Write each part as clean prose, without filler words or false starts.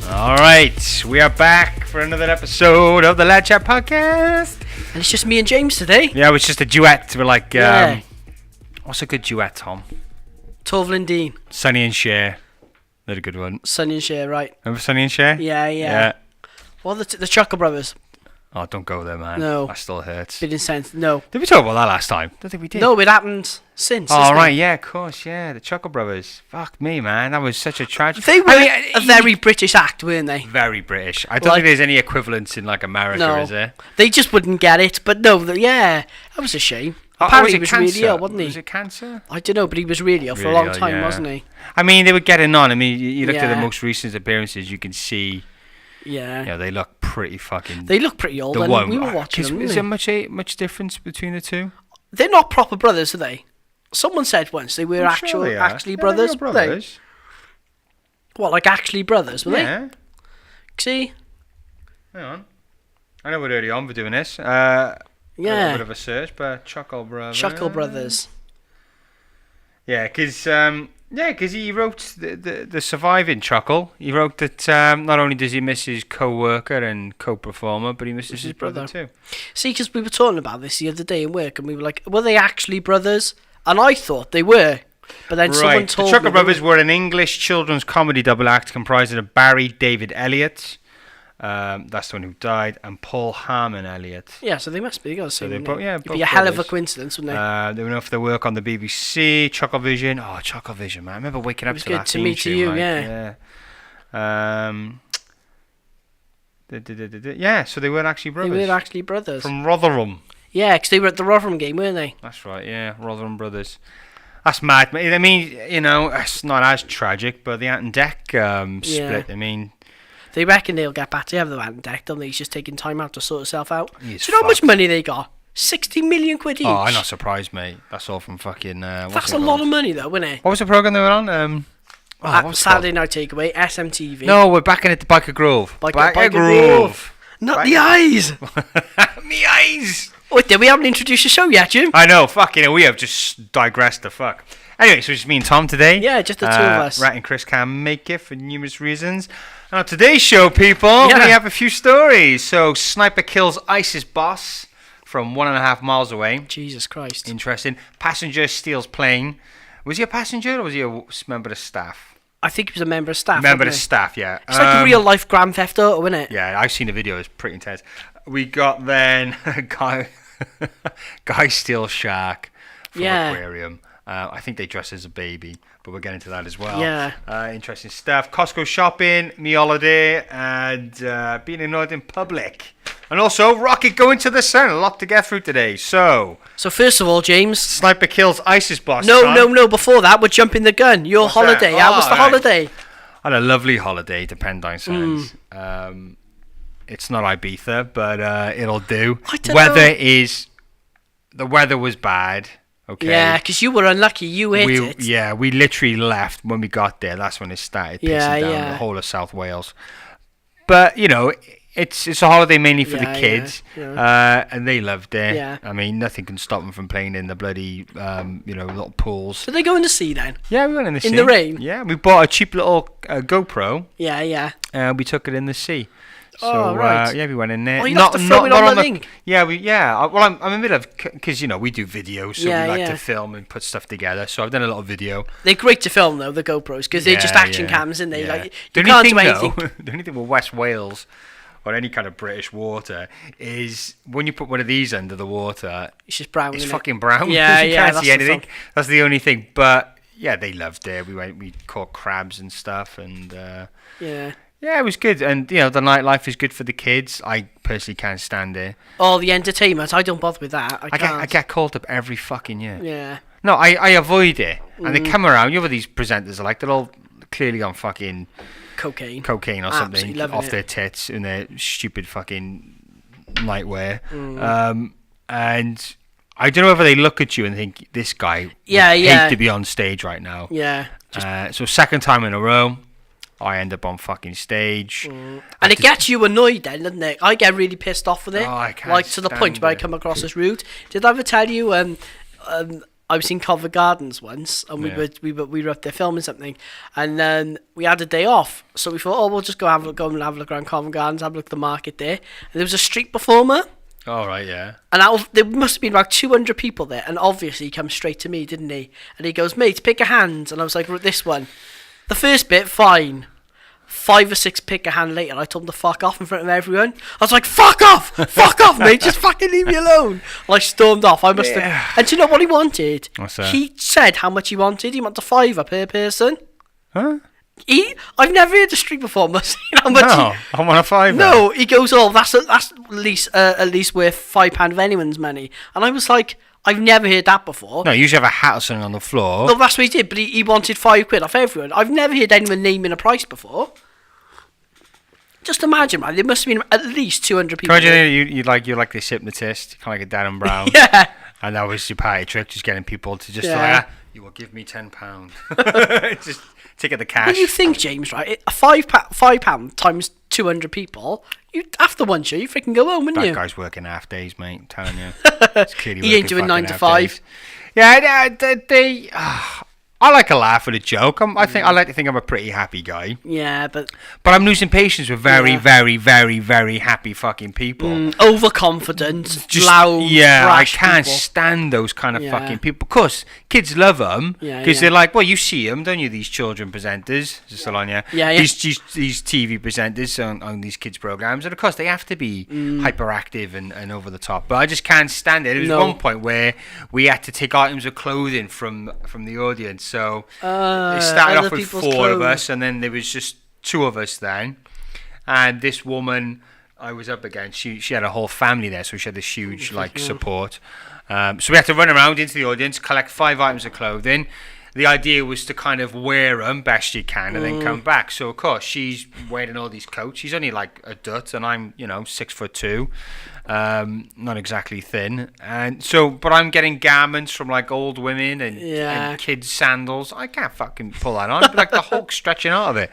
All right, we are back for another episode of the Lad Chat Podcast. And it's just me and James today. Yeah, it was just a duet. We're like, what's a good duet, Tom? Torval and Dean. Sonny and Cher. They're a good one. Sonny and Cher, right. Remember Sonny and Cher? Yeah. Well, the Chuckle Brothers. Oh, don't go there, man. No. That still hurts. Bit incensed. No. Did we talk about that last time? Don't think we did. No, it happened since. Oh, right, yeah, of course, yeah. The Chuckle Brothers. Fuck me, man. That was such a tragedy. They were a very British act, weren't they? Very British. I don't think there's any equivalents in, like, America, is there? They just wouldn't get it. But no, that was a shame. Apparently he was really ill, wasn't he? Was it cancer? I don't know, but he was really ill for a long time, wasn't he? I mean, they were getting on. I mean, you looked at the most recent appearances, you can see... Yeah. You know, they look pretty fucking... They look pretty old, and we were watching them, Is there much difference between the two? They're not proper brothers, are they? Someone said once they were actually brothers. They were brothers. What, like actually brothers, were they? See? Hang on. I know we're early on for doing this. A bit of a search, but Chuckle Brothers. Yeah, because he wrote the surviving Chuckle. He wrote that not only does he miss his co-worker and co-performer, but he misses his brother too. See, because we were talking about this the other day in work, and we were like, were they actually brothers? And I thought they were. But then someone told me... The Chuckle Brothers were an English children's comedy double act comprising of Barry David Elliott, that's the one who died, and Paul Harmon Elliott. Yeah, so they must be. So they both, it'd be a hell of a coincidence, wouldn't they? They were known for their work on the BBC, Chucklevision. Oh, Chucklevision, man! I remember waking up to that theme tune. It was good to meet you, yeah. So they weren't actually brothers. They were actually brothers from Rotherham. Yeah, because they were at the Rotherham game, weren't they? That's right. Yeah, Rotherham brothers. That's mad. I mean, you know, it's not as tragic, but the Ant and Dec split. I mean. They reckon they'll get back together, Ant and Dec, don't they? He's just taking time out to sort himself out. Do you know how much money they got? 60 million quid each. Oh, I'm not surprised, mate. That's all from fucking... That's a lot of money, though, isn't it? What was the programme they were on? Saturday Night Takeaway, SMTV. No, we're back in at the Biker Grove. Biker Grove. Not the eyes. Me eyes. Wait, we haven't introduced the show yet, Jim. I know, we have just digressed the fuck. Anyway, so it's just me and Tom today. Yeah, just the two of us. Rat and Chris can't make it for numerous reasons. And on today's show, people, we have a few stories. So, sniper kills ISIS boss from 1.5 miles away. Jesus Christ. Interesting. Passenger steals plane. Was he a passenger or was he a member of staff? I think he was a member of staff. Member of staff, yeah. It's like a real life Grand Theft Auto, isn't it? Yeah, I've seen the video. It's pretty intense. We got then a guy steals shark from aquarium. I think they dress as a baby, but we'll get into that as well. Yeah. Interesting stuff. Costco shopping, me holiday, and being annoyed in public. And also, rocket going to the sun. A lot to get through today. So first of all, James. Sniper kills ISIS boss. No. Before that, we're jumping the gun. Your holiday. How was the holiday? I had a lovely holiday to Pendine Sands. It's not Ibiza, but it'll do. The weather was bad. Okay. Yeah, because you were unlucky. You hit it. Yeah, we literally left when we got there. That's when it started pissing down the whole of South Wales. But, you know, it's a holiday mainly for the kids. And they loved it. Yeah. I mean, nothing can stop them from playing in the bloody, little pools. Did they go in the sea then? Yeah, we went in the sea. In the rain? Yeah, we bought a cheap little GoPro. Yeah. We took it in the sea. So, right. We went in there. Oh, you have to film it on the link. Well, I'm in the middle of... Because, you know, we do videos, so we like to film and put stuff together. So I've done a little video. They're great to film, though, the GoPros, because they're just action cams, and they like... You can't do anything. The only thing with West Wales or any kind of British water is when you put one of these under the water... It's just brown, It's fucking brown. Yeah, you can't see anything. That's the only thing. But, yeah, they loved it. We caught crabs and stuff, and... Yeah, it was good, and you know the nightlife is good for the kids. I personally can't stand it. Oh, the entertainment! I don't bother with that. I get called up every fucking year. Yeah. No, I avoid it, and they come around. You know what these presenters are like? They're all clearly on fucking cocaine or something off their tits in their stupid fucking nightwear, and I don't know whether they look at you and think this guy would hate to be on stage right now. Yeah. So second time in a row. I end up on fucking stage. And it gets you annoyed then, doesn't it? I get really pissed off with it. Oh, I can't like to the point where I come across as rude. Did I ever tell you I was in Covent Gardens once, and we were up there filming something, and then we had a day off, so we thought, we'll just go and have a look around Covent Gardens, have a look at the market there, and there was a street performer. Oh, right, yeah. And there must have been about 200 people there, and obviously he comes straight to me, didn't he? And he goes, mate, pick a hand, and I was like, this one. The first bit, fine. 5 or 6 pick a hand later, I told him to fuck off in front of everyone. I was like, fuck off, mate, just fucking leave me alone. And I stormed off. I must have. And do you know what he wanted? What's that? He said how much he wanted. He wanted $5 per person. Huh? I've never heard a street performer say how much. No, I want a $5. No, he goes, that's at least worth £5 of anyone's money. And I was like, I've never heard that before. No, you usually have a hat or something on the floor. No, that's what he did, but he wanted £5 off everyone. I've never heard anyone naming a price before. Just imagine, man. There must have been at least 200 people. You're like this hypnotist, kind of like a Dan and Brown. Yeah. And that was your party trick, just getting people to just you will give me £10. Just take out the cash. When you think, James, right, a £5 times 200 people, after one show, you freaking go home, wouldn't you? That guy's working half days, mate. I'm telling you. He ain't doing 9 to 5. Yeah, I like a laugh at a joke. I like to think I'm a pretty happy guy. Yeah, but I'm losing patience with very, very, very, very happy fucking people. Overconfident, loud, I can't stand those kind of fucking people. Because kids love them. Because they're like, well, you see them, don't you? These children presenters, these TV presenters on these kids programs, and of course they have to be hyperactive and over the top. But I just can't stand it. There was one point where we had to take items of clothing from the audience. So it started off with 4 of us, and then there was just 2 of us then. And this woman I was up against, she had a whole family there, so she had this huge support. So we had to run around into the audience, collect 5 items of clothing. The idea was to kind of wear them best you can and then come back. So of course she's wearing all these coats. She's only like a dut, and I'm 6'2", not exactly thin. And so, but I'm getting garments from like old women and kids' sandals. I can't fucking pull that on. Like the Hulk stretching out of it.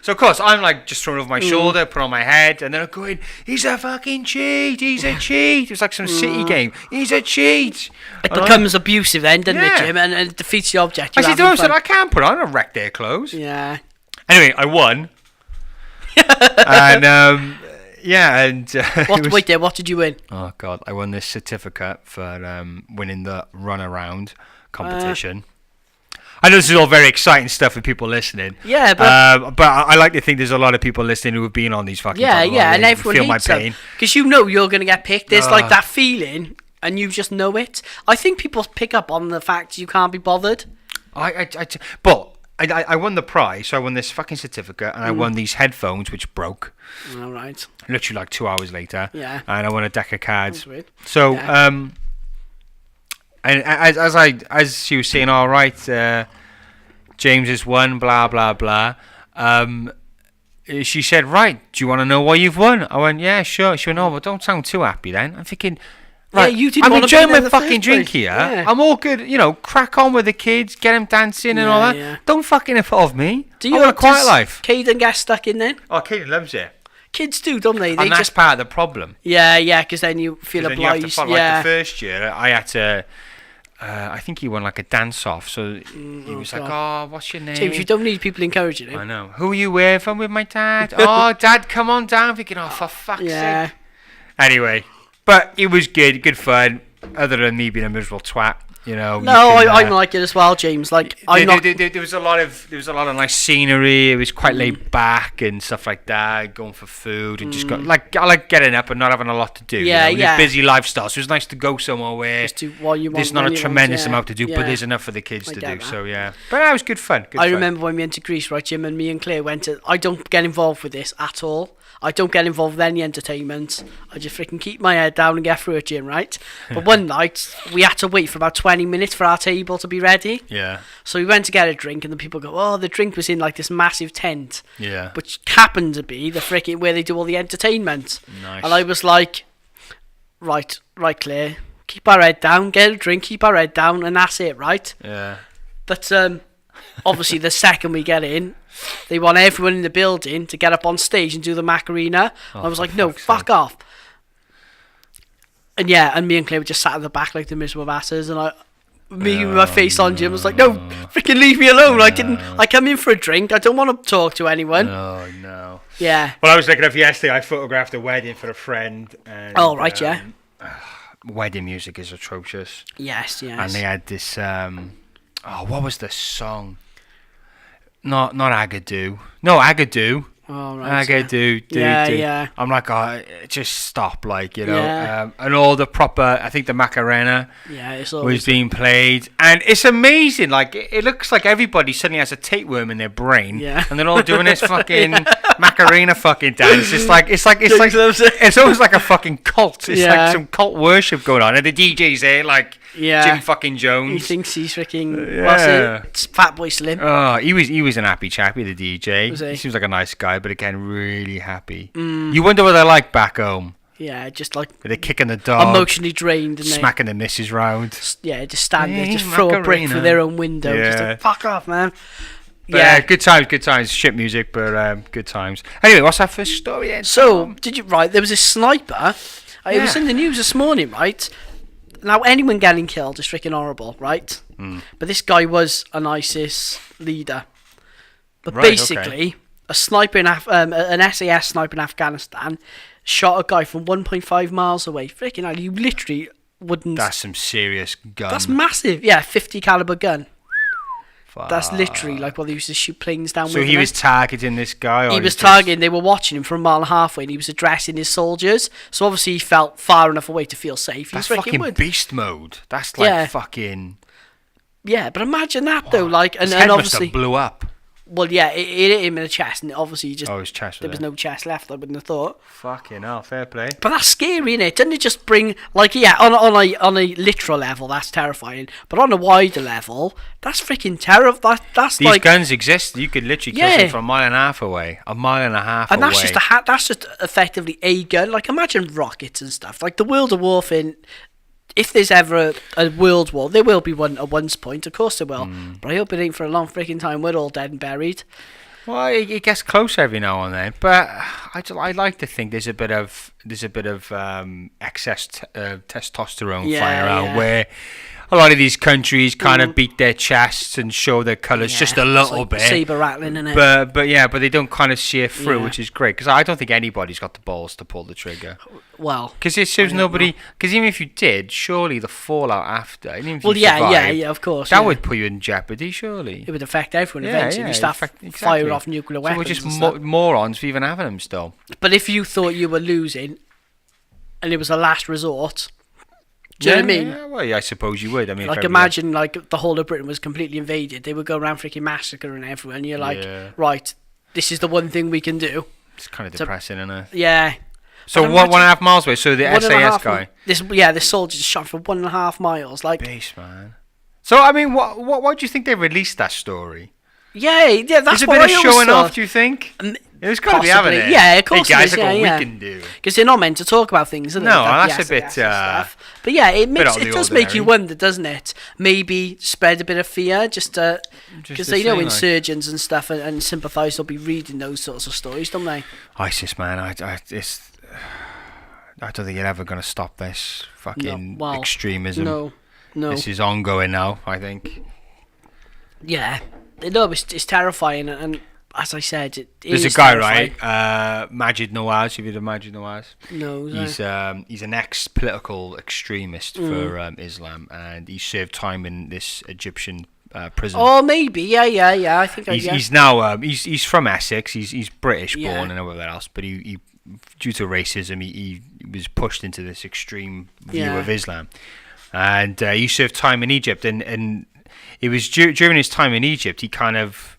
So of course I'm like just throwing over my shoulder, put on my head, and then I'm going, "He's a fucking cheat! He's a cheat!" It was like some City game. He's a cheat. It becomes abusive then, doesn't it, Jim? And it defeats the object. I said to him, I can't put on a wreck their clothes. Yeah. Anyway, I won. And what did you win? Oh God, I won this certificate for winning the run around competition. I know this is all very exciting stuff for people listening. Yeah, but I like to think there's a lot of people listening who have been on these fucking and everyone feel my hates pain because you're going to get picked. There's like that feeling, and you just know it. I think people pick up on the fact you can't be bothered. But I won the prize, so I won this fucking certificate, and I won these headphones which broke. All right. Literally like 2 hours later. Yeah. And I won a deck of cards. So. And as she was saying, all right, James has won, blah blah blah. She said, right, do you want to know why you've won? I went, yeah, sure. She went, no, but don't sound too happy then. I'm thinking, right, I'm enjoying my fucking drink here. Yeah. I'm all good, crack on with the kids, get them dancing and all that. Yeah. Don't fucking involve me. I want a quiet life. Caden get stuck in then? Oh, Caden loves it. Kids do, don't they? And that's part of the problem. Yeah, because then you feel obliged. You have to follow, like the first year, I had to. I think he won like a dance off, so he was like, "Oh, what's your name?" James, you don't need people encouraging him. I know. Who are you with? I'm with my dad. Oh, Dad, come on down. Thinking, oh, for fuck's sake. Anyway, but it was good fun. Other than me being a miserable twat, No, I like it as well, James. Like there was a lot of nice scenery. It was quite laid back and stuff like that. Going for food and just I like getting up and not having a lot to do. Yeah. Busy lifestyle. So it was nice to go somewhere where there's not a tremendous amount to do, but there's enough for the kids to do. That. So yeah, but that was good fun. I remember when we went to Greece, right, Jim, and me and Claire went to. I don't get involved with this at all. I don't get involved with any entertainment. I just freaking keep my head down and get through it, Jim, right? But one night, we had to wait for about 20 minutes for our table to be ready. Yeah. So we went to get a drink, and the people go, oh, the drink was in like this massive tent. Yeah. Which happened to be the freaking where they do all the entertainment. Nice. And I was like, right, Claire, keep our head down, get a drink, keep our head down, and that's it, right? Yeah. But obviously the second we get in, they want everyone in the building to get up on stage and do the Macarena. I was like, no, fuck off. And me and Claire were just sat at the back like the miserable bastards, and me with my face on Jim was like, no, freaking leave me alone. I come in for a drink. I don't want to talk to anyone. Oh, no. Yeah. Well, I was looking up yesterday. I photographed a wedding for a friend. And, yeah. Wedding music is atrocious. Yes. And they had this, what was the song? Not Agadoo. No, Agadoo. Oh, right. Yeah. I'm like, just stop, and all the proper, I think the Macarena was being played, and it's amazing. Like, it looks like everybody suddenly has a tapeworm in their brain, and they're all doing this fucking Macarena fucking dance. It's almost like a fucking cult. It's like some cult worship going on, and the DJ's there, like. Yeah. Jim fucking Jones. He thinks he's freaking what's it? Fatboy Slim. Oh, he was an happy chappy, the DJ. Was he seems like a nice guy, but again, really happy. You wonder what they're like back home. Yeah, just like they're kicking the dog, emotionally drained, and smacking the missus round. Yeah, just stand there, just throw a brick through their own window. Just like, fuck off, man. But, good times. Shit music, but good times. Anyway, what's our first story then? So, there was a sniper. It was in the news this morning, right? Now, anyone getting killed is freaking horrible, right? But this guy was an ISIS leader. But basically, a sniper an SAS sniper in Afghanistan shot a guy from 1.5 miles away. Freaking hell, you literally wouldn't... That's some serious gun. That's massive. Yeah, 50 caliber gun. Fuck. That's literally like what they used to shoot planes down with. So he was targeting this guy? He was targeting, they were watching him for a mile and a half away, and he was addressing his soldiers. So obviously he felt far enough away to feel safe. That's fucking beast mode. That's like fucking... Yeah, but imagine that though. Like, his head must have blew up. Well, yeah, it hit him in the chest, and obviously he just... his chest. There was no chest left, I wouldn't have thought. Fucking hell, fair play. But that's scary, innit? Doesn't it just bring... Like, yeah, on a literal level, that's terrifying. But on a wider level, that's freaking terrible. That's These guns exist. You could literally kill them from a mile and a half away. And that's just that's just effectively a gun. Like, imagine rockets and stuff. Like, the World of Warfare... If there's ever a world war, there will be one at one point. Of course there will. But I hope it ain't for a long freaking time. We're all dead and buried. Well, it gets close every now and then. But I like to think there's a bit of excess testosterone flying around where a lot of these countries kind of beat their chests and show their colours just a little bit. Saber rattling, innit? But they don't kind of see it through, which is great. Because I don't think anybody's got the balls to pull the trigger. Well, because it shows nobody. Because even if you did, surely the fallout after. Even if of course. That would put you in jeopardy, surely. It would affect everyone eventually. You start firing off nuclear weapons. So we're just morons for even having them still. But if you thought you were losing, and it was a last resort. Do you know what I mean? Yeah, well, I suppose you would. I mean, like, imagine like the whole of Britain was completely invaded. They would go around freaking massacring everyone. And you're like, right, this is the one thing we can do. It's kind of depressing, isn't it? Yeah. So 1.5 miles away. So the SAS guy. This soldier just shot for 1.5 miles. Like, beast, man. So I mean, why do you think they released that story? Yeah, that's what I always thought. Is it a bit of showing off? Do you think? It was got to be having it. Yeah, of course. Hey guys, look what we can do. Because they're not meant to talk about things, are they? No, that's a bit. But yeah, it does make you wonder, doesn't it? Maybe spread a bit of fear, because they know insurgents and stuff and sympathisers will be reading those sorts of stories, don't they? ISIS, man, I don't think you're ever going to stop this fucking extremism. No. This is ongoing now, I think. Yeah, no, it's terrifying, and as I said, there's a guy, terrifying. Right? Majid Nawaz. Have you heard of Majid Nawaz? No. He's an ex-political extremist for Islam, and he served time in this Egyptian prison. Oh, maybe, yeah. I think he's now he's from Essex. He's British born and everything else, but he due to racism he was pushed into this extreme view of Islam, and he served time in Egypt, and it was during his time in Egypt he kind of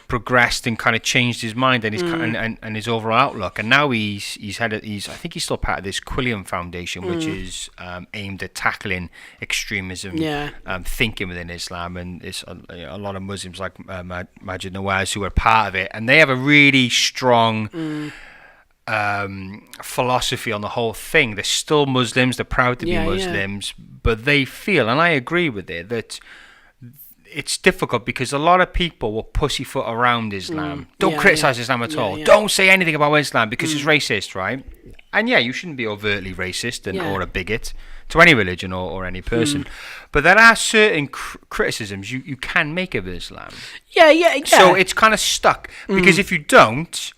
progressed and kind of changed his mind and his and his overall outlook, and now he's I think he's still part of this Quilliam Foundation, which is aimed at tackling extremism, thinking within Islam, and it's a lot of Muslims like Majid Nawaz who are part of it, and they have a really strong philosophy on the whole thing. They're still Muslims, they're proud to be Muslims, but they feel, and I agree with it, that it's difficult because a lot of people will pussyfoot around Islam. Don't criticize Islam at all. Don't say anything about Islam because it's racist, right? And yeah, you shouldn't be overtly racist or a bigot to any religion or any person. But there are certain criticisms you can make of Islam. Yeah. So it's kind of stuck. Because if you don't,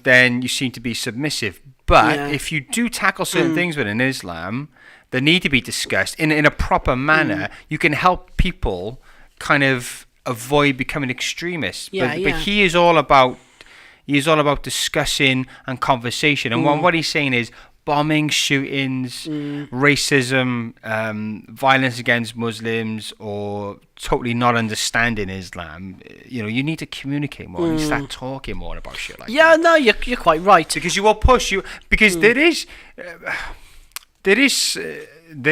then you seem to be submissive. But if you do tackle certain things within Islam that need to be discussed in a proper manner, you can help people kind of avoid becoming extremists. But he is all about discussing and conversation. And what he's saying is bombing, shootings, racism, violence against Muslims, or totally not understanding Islam. You need to communicate more and start talking more about shit like that. Yeah, no, you're quite right. Because you will push you. Because there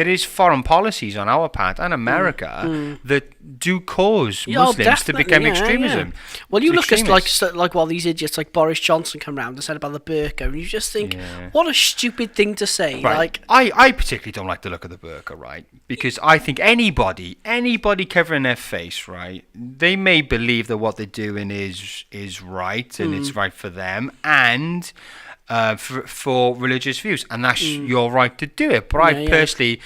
is foreign policies on our part and America that do cause Muslims to become extremism. Yeah. Well, you look at like while these idiots like Boris Johnson come round and said about the burqa, and you just think, what a stupid thing to say. Right. Like, I particularly don't like the look of the burqa, right? Because I think anybody covering their face, right, they may believe that what they're doing is right and it's right for them and for religious views, and that's your right to do it. But I personally,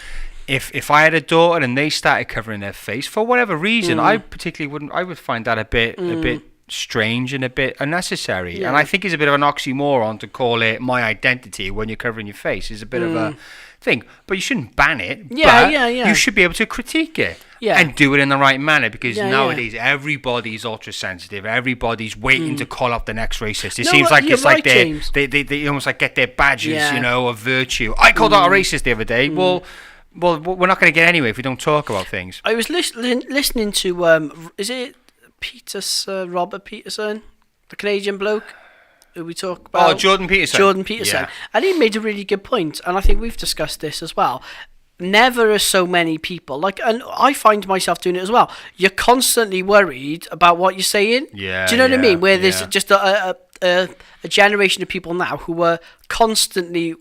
if I had a daughter and they started covering their face for whatever reason, I would find that a bit strange and a bit unnecessary. And I think it's a bit of an oxymoron to call it my identity when you're covering your face. Is a bit of a thing, but you shouldn't ban it. You should be able to critique it. And do it in the right manner, because nowadays everybody's ultra sensitive. Everybody's waiting to call out the next racist. It seems like it's like they almost like get their badges, of virtue. I called out a racist the other day. Well, we're not going to get anywhere if we don't talk about things. I was listening to is it Robert Peterson, the Canadian bloke who we talk about? Oh, Jordan Peterson. Yeah. And he made a really good point, and I think we've discussed this as well. Never are so many people, and I find myself doing it as well. You're constantly worried about what you're saying. Yeah. Do you know what I mean? Where there's just a generation of people now who are constantly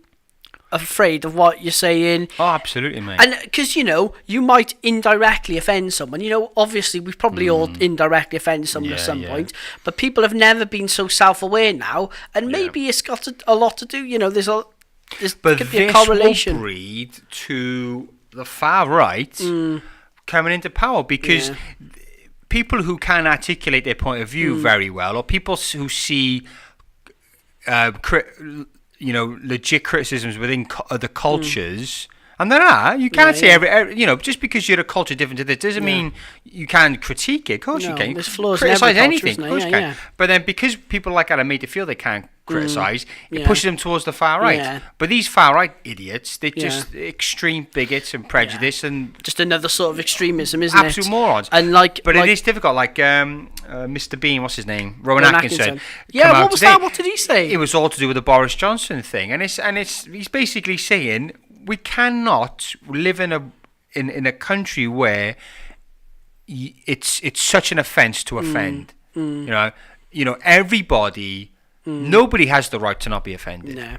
afraid of what you're saying. Oh, absolutely, mate. And because you might indirectly offend someone. Obviously we've probably all indirectly offended someone at some point, but people have never been so self-aware now, and maybe it's got a lot to do. There could be a correlation. Will breed to the far right coming into power, because people who can articulate their point of view very well, or people who see legit criticisms within other cultures, and there are, you can't say every just because you're a culture different to this doesn't mean you can critique it. Of course you can. There's flaws criticize in every anything. culture, Of course you can. But then because people like that are made to feel they can't criticize, it pushes them towards the far right. Yeah. But these far right idiots, they're just extreme bigots and prejudice and just another sort of extremism, isn't it? Absolute morons. And but it is difficult. Like Mr. Bean, what's his name? Rowan Atkinson. Yeah, what was that? What did he say? It was all to do with the Boris Johnson thing, and he's basically saying we cannot live in a country where it's such an offence to offend. Everybody. Nobody has the right to not be offended. No.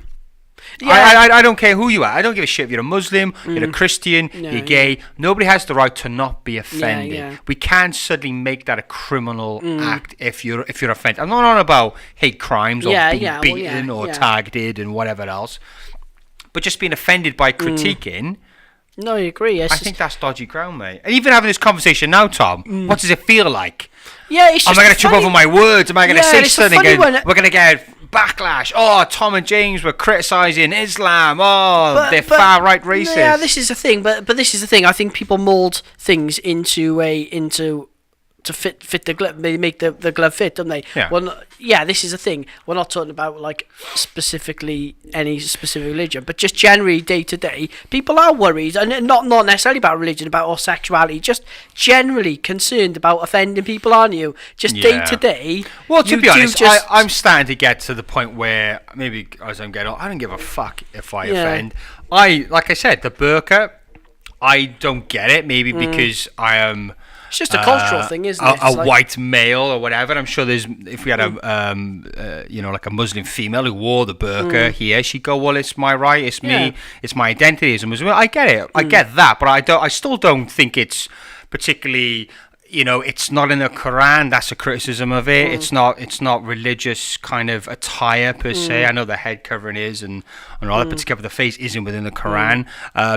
I don't care who you are. I don't give a shit if you're a Muslim, you're a Christian, you're gay. Nobody has the right to not be offended. We can't suddenly make that a criminal act if you're offended. I'm not on about hate crimes or being beaten or targeted and whatever else, but just being offended by critiquing. No, I agree. I think that's dodgy ground, mate. And even having this conversation now, Tom, what does it feel like? Yeah, it's just am I going to trip over my words? Am I going to say something and we're going to get backlash? Oh, Tom and James were criticising Islam. Oh, they're far-right racist. Yeah, this is the thing. But this is the thing. I think people mould things into to fit the glove. They make the glove fit, don't they? Yeah. Well, this is the thing. We're not talking about like specifically any specific religion, but just generally day to day, people are worried, and not necessarily about religion, about sexuality. Just generally concerned about offending people, aren't you? Just day to day. Well, to be honest, I'm starting to get to the point where maybe as I'm getting, I don't give a fuck if I offend. Like I said, the burqa, I don't get it. Maybe because I am. It's just a cultural thing, isn't it? A white male or whatever. I'm sure if we had like a Muslim female who wore the burqa here, she'd go, well, it's my right, it's me, it's my identity as a Muslim. I get it, I get that, but I still don't think it's particularly, it's not in the Quran. That's a criticism of it. It's not religious kind of attire per se. I know the head covering is and all that, but to cover the face isn't within the Quran.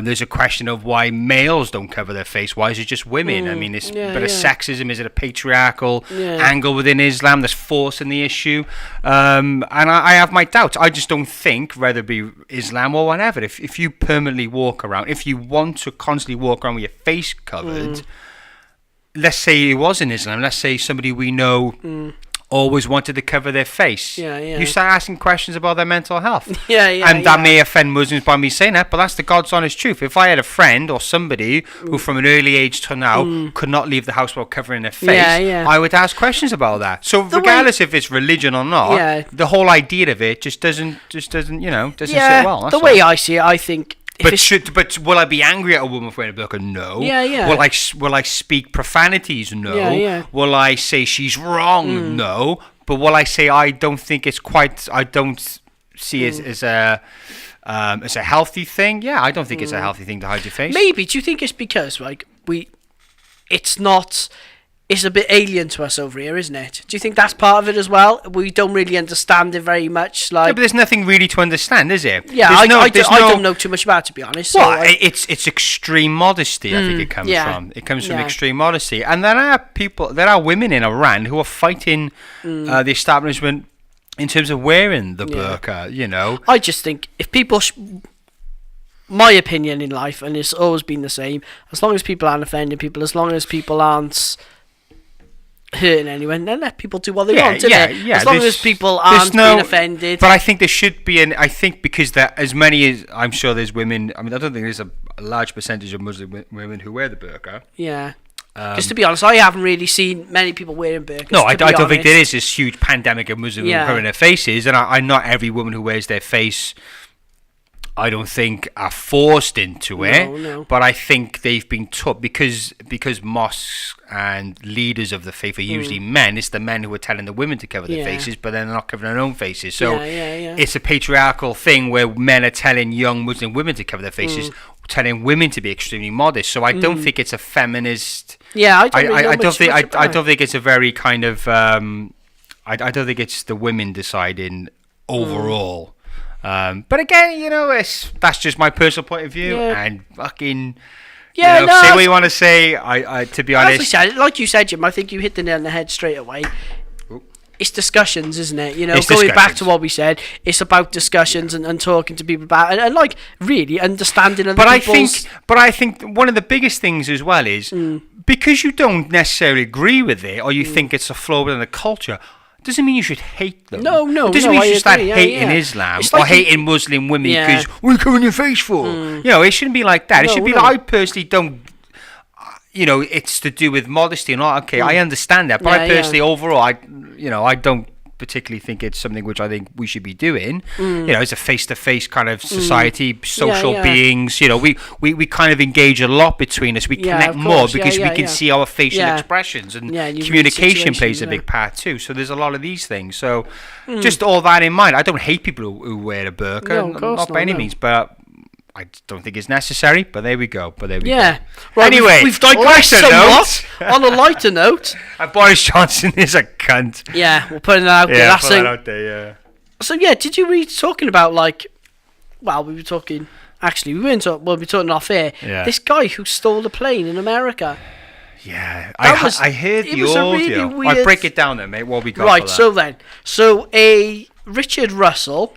There's a question of why males don't cover their face. Why is it just women? I mean, it's a bit of sexism. Is it a patriarchal angle within Islam that's forcing the issue? And I have my doubts. I just don't think, whether it be Islam or whatever, if you permanently walk around, if you want to constantly walk around with your face covered, let's say it was in Islam, let's say somebody we know always wanted to cover their face. You start asking questions about their mental health. And that may offend Muslims by me saying that, but that's the God's honest truth. If I had a friend or somebody who from an early age to now could not leave the house while covering their face, I would ask questions about that. So regardless if it's religion or not, the whole idea of it just doesn't sit well. The way I see it, I think. But will I be angry at a woman for wearing a burqa? No. Will I speak profanities? No. Will I say she's wrong? No. But will I say I don't think it's quite? I don't see it as a healthy thing. Yeah, I don't think it's a healthy thing to hide your face. Maybe. Do you think it's because it's not? It's a bit alien to us over here, isn't it? Do you think that's part of it as well? We don't really understand it very much. But there's nothing really to understand, is it? Yeah, I don't know too much about it, to be honest. Well, it's extreme modesty, I think it comes from. It comes from extreme modesty. And there are women in Iran who are fighting the establishment in terms of wearing the burqa, I just think if people... my opinion in life, and it's always been the same, as long as people aren't offending people, as long as people aren't hurting anyone, then let people do what they want. As long as people aren't being offended. But I think there should be I think because there, as many as I'm sure there's women. I mean, I don't think there's a large percentage of Muslim women who wear the burqa. Because to be honest, I haven't really seen many people wearing burqas. No, I don't think there is this huge pandemic of Muslims covering their faces, and I not every woman who wears their face, I don't think, are forced into it. No. But I think they've been taught, because mosques and leaders of the faith are usually men. It's the men who are telling the women to cover their faces, but then they're not covering their own faces. So it's a patriarchal thing where men are telling young Muslim women to cover their faces, telling women to be extremely modest. So I don't think it's a feminist. I don't think it's a very kind of. I don't think it's the women deciding overall. But again, that's just my personal point of view, and fucking, say what you want to say. I to be honest, like you said, Jim, I think you hit the nail on the head straight away. It's discussions, isn't it? Going back to what we said, it's about discussions and talking to people about and like really understanding other people's... But I think one of the biggest things as well is because you don't necessarily agree with it or you think it's a flaw within the culture, doesn't mean you should hate them. No. It doesn't mean you should start hating Islam or hating Muslim women because what are you covering your face for? It shouldn't be like that. It should be like, I personally don't. It's to do with modesty and all. Okay, I understand that, but I personally, overall, I don't particularly think it's something which I think we should be doing. It's a face-to-face kind of society, social beings. We kind of engage a lot between us. We connect more because we can see our facial expressions, and communication plays a big part too. So there's a lot of these things. So just all that in mind, I don't hate people who wear a burqa, not by any means, but I don't think it's necessary, but there we go. Go. Right, anyway, we've digressed somewhat. On a lighter note, and Boris Johnson is a cunt. Yeah, we'll put that out there. Put that out there. So did you read talking about we were talking. Actually, we weren't. We'll be talking off air. Yeah. This guy who stole a plane in America. Yeah, I heard the audio. Really weird... I'll break it down then, mate. What we got? Right. So a Richard Russell,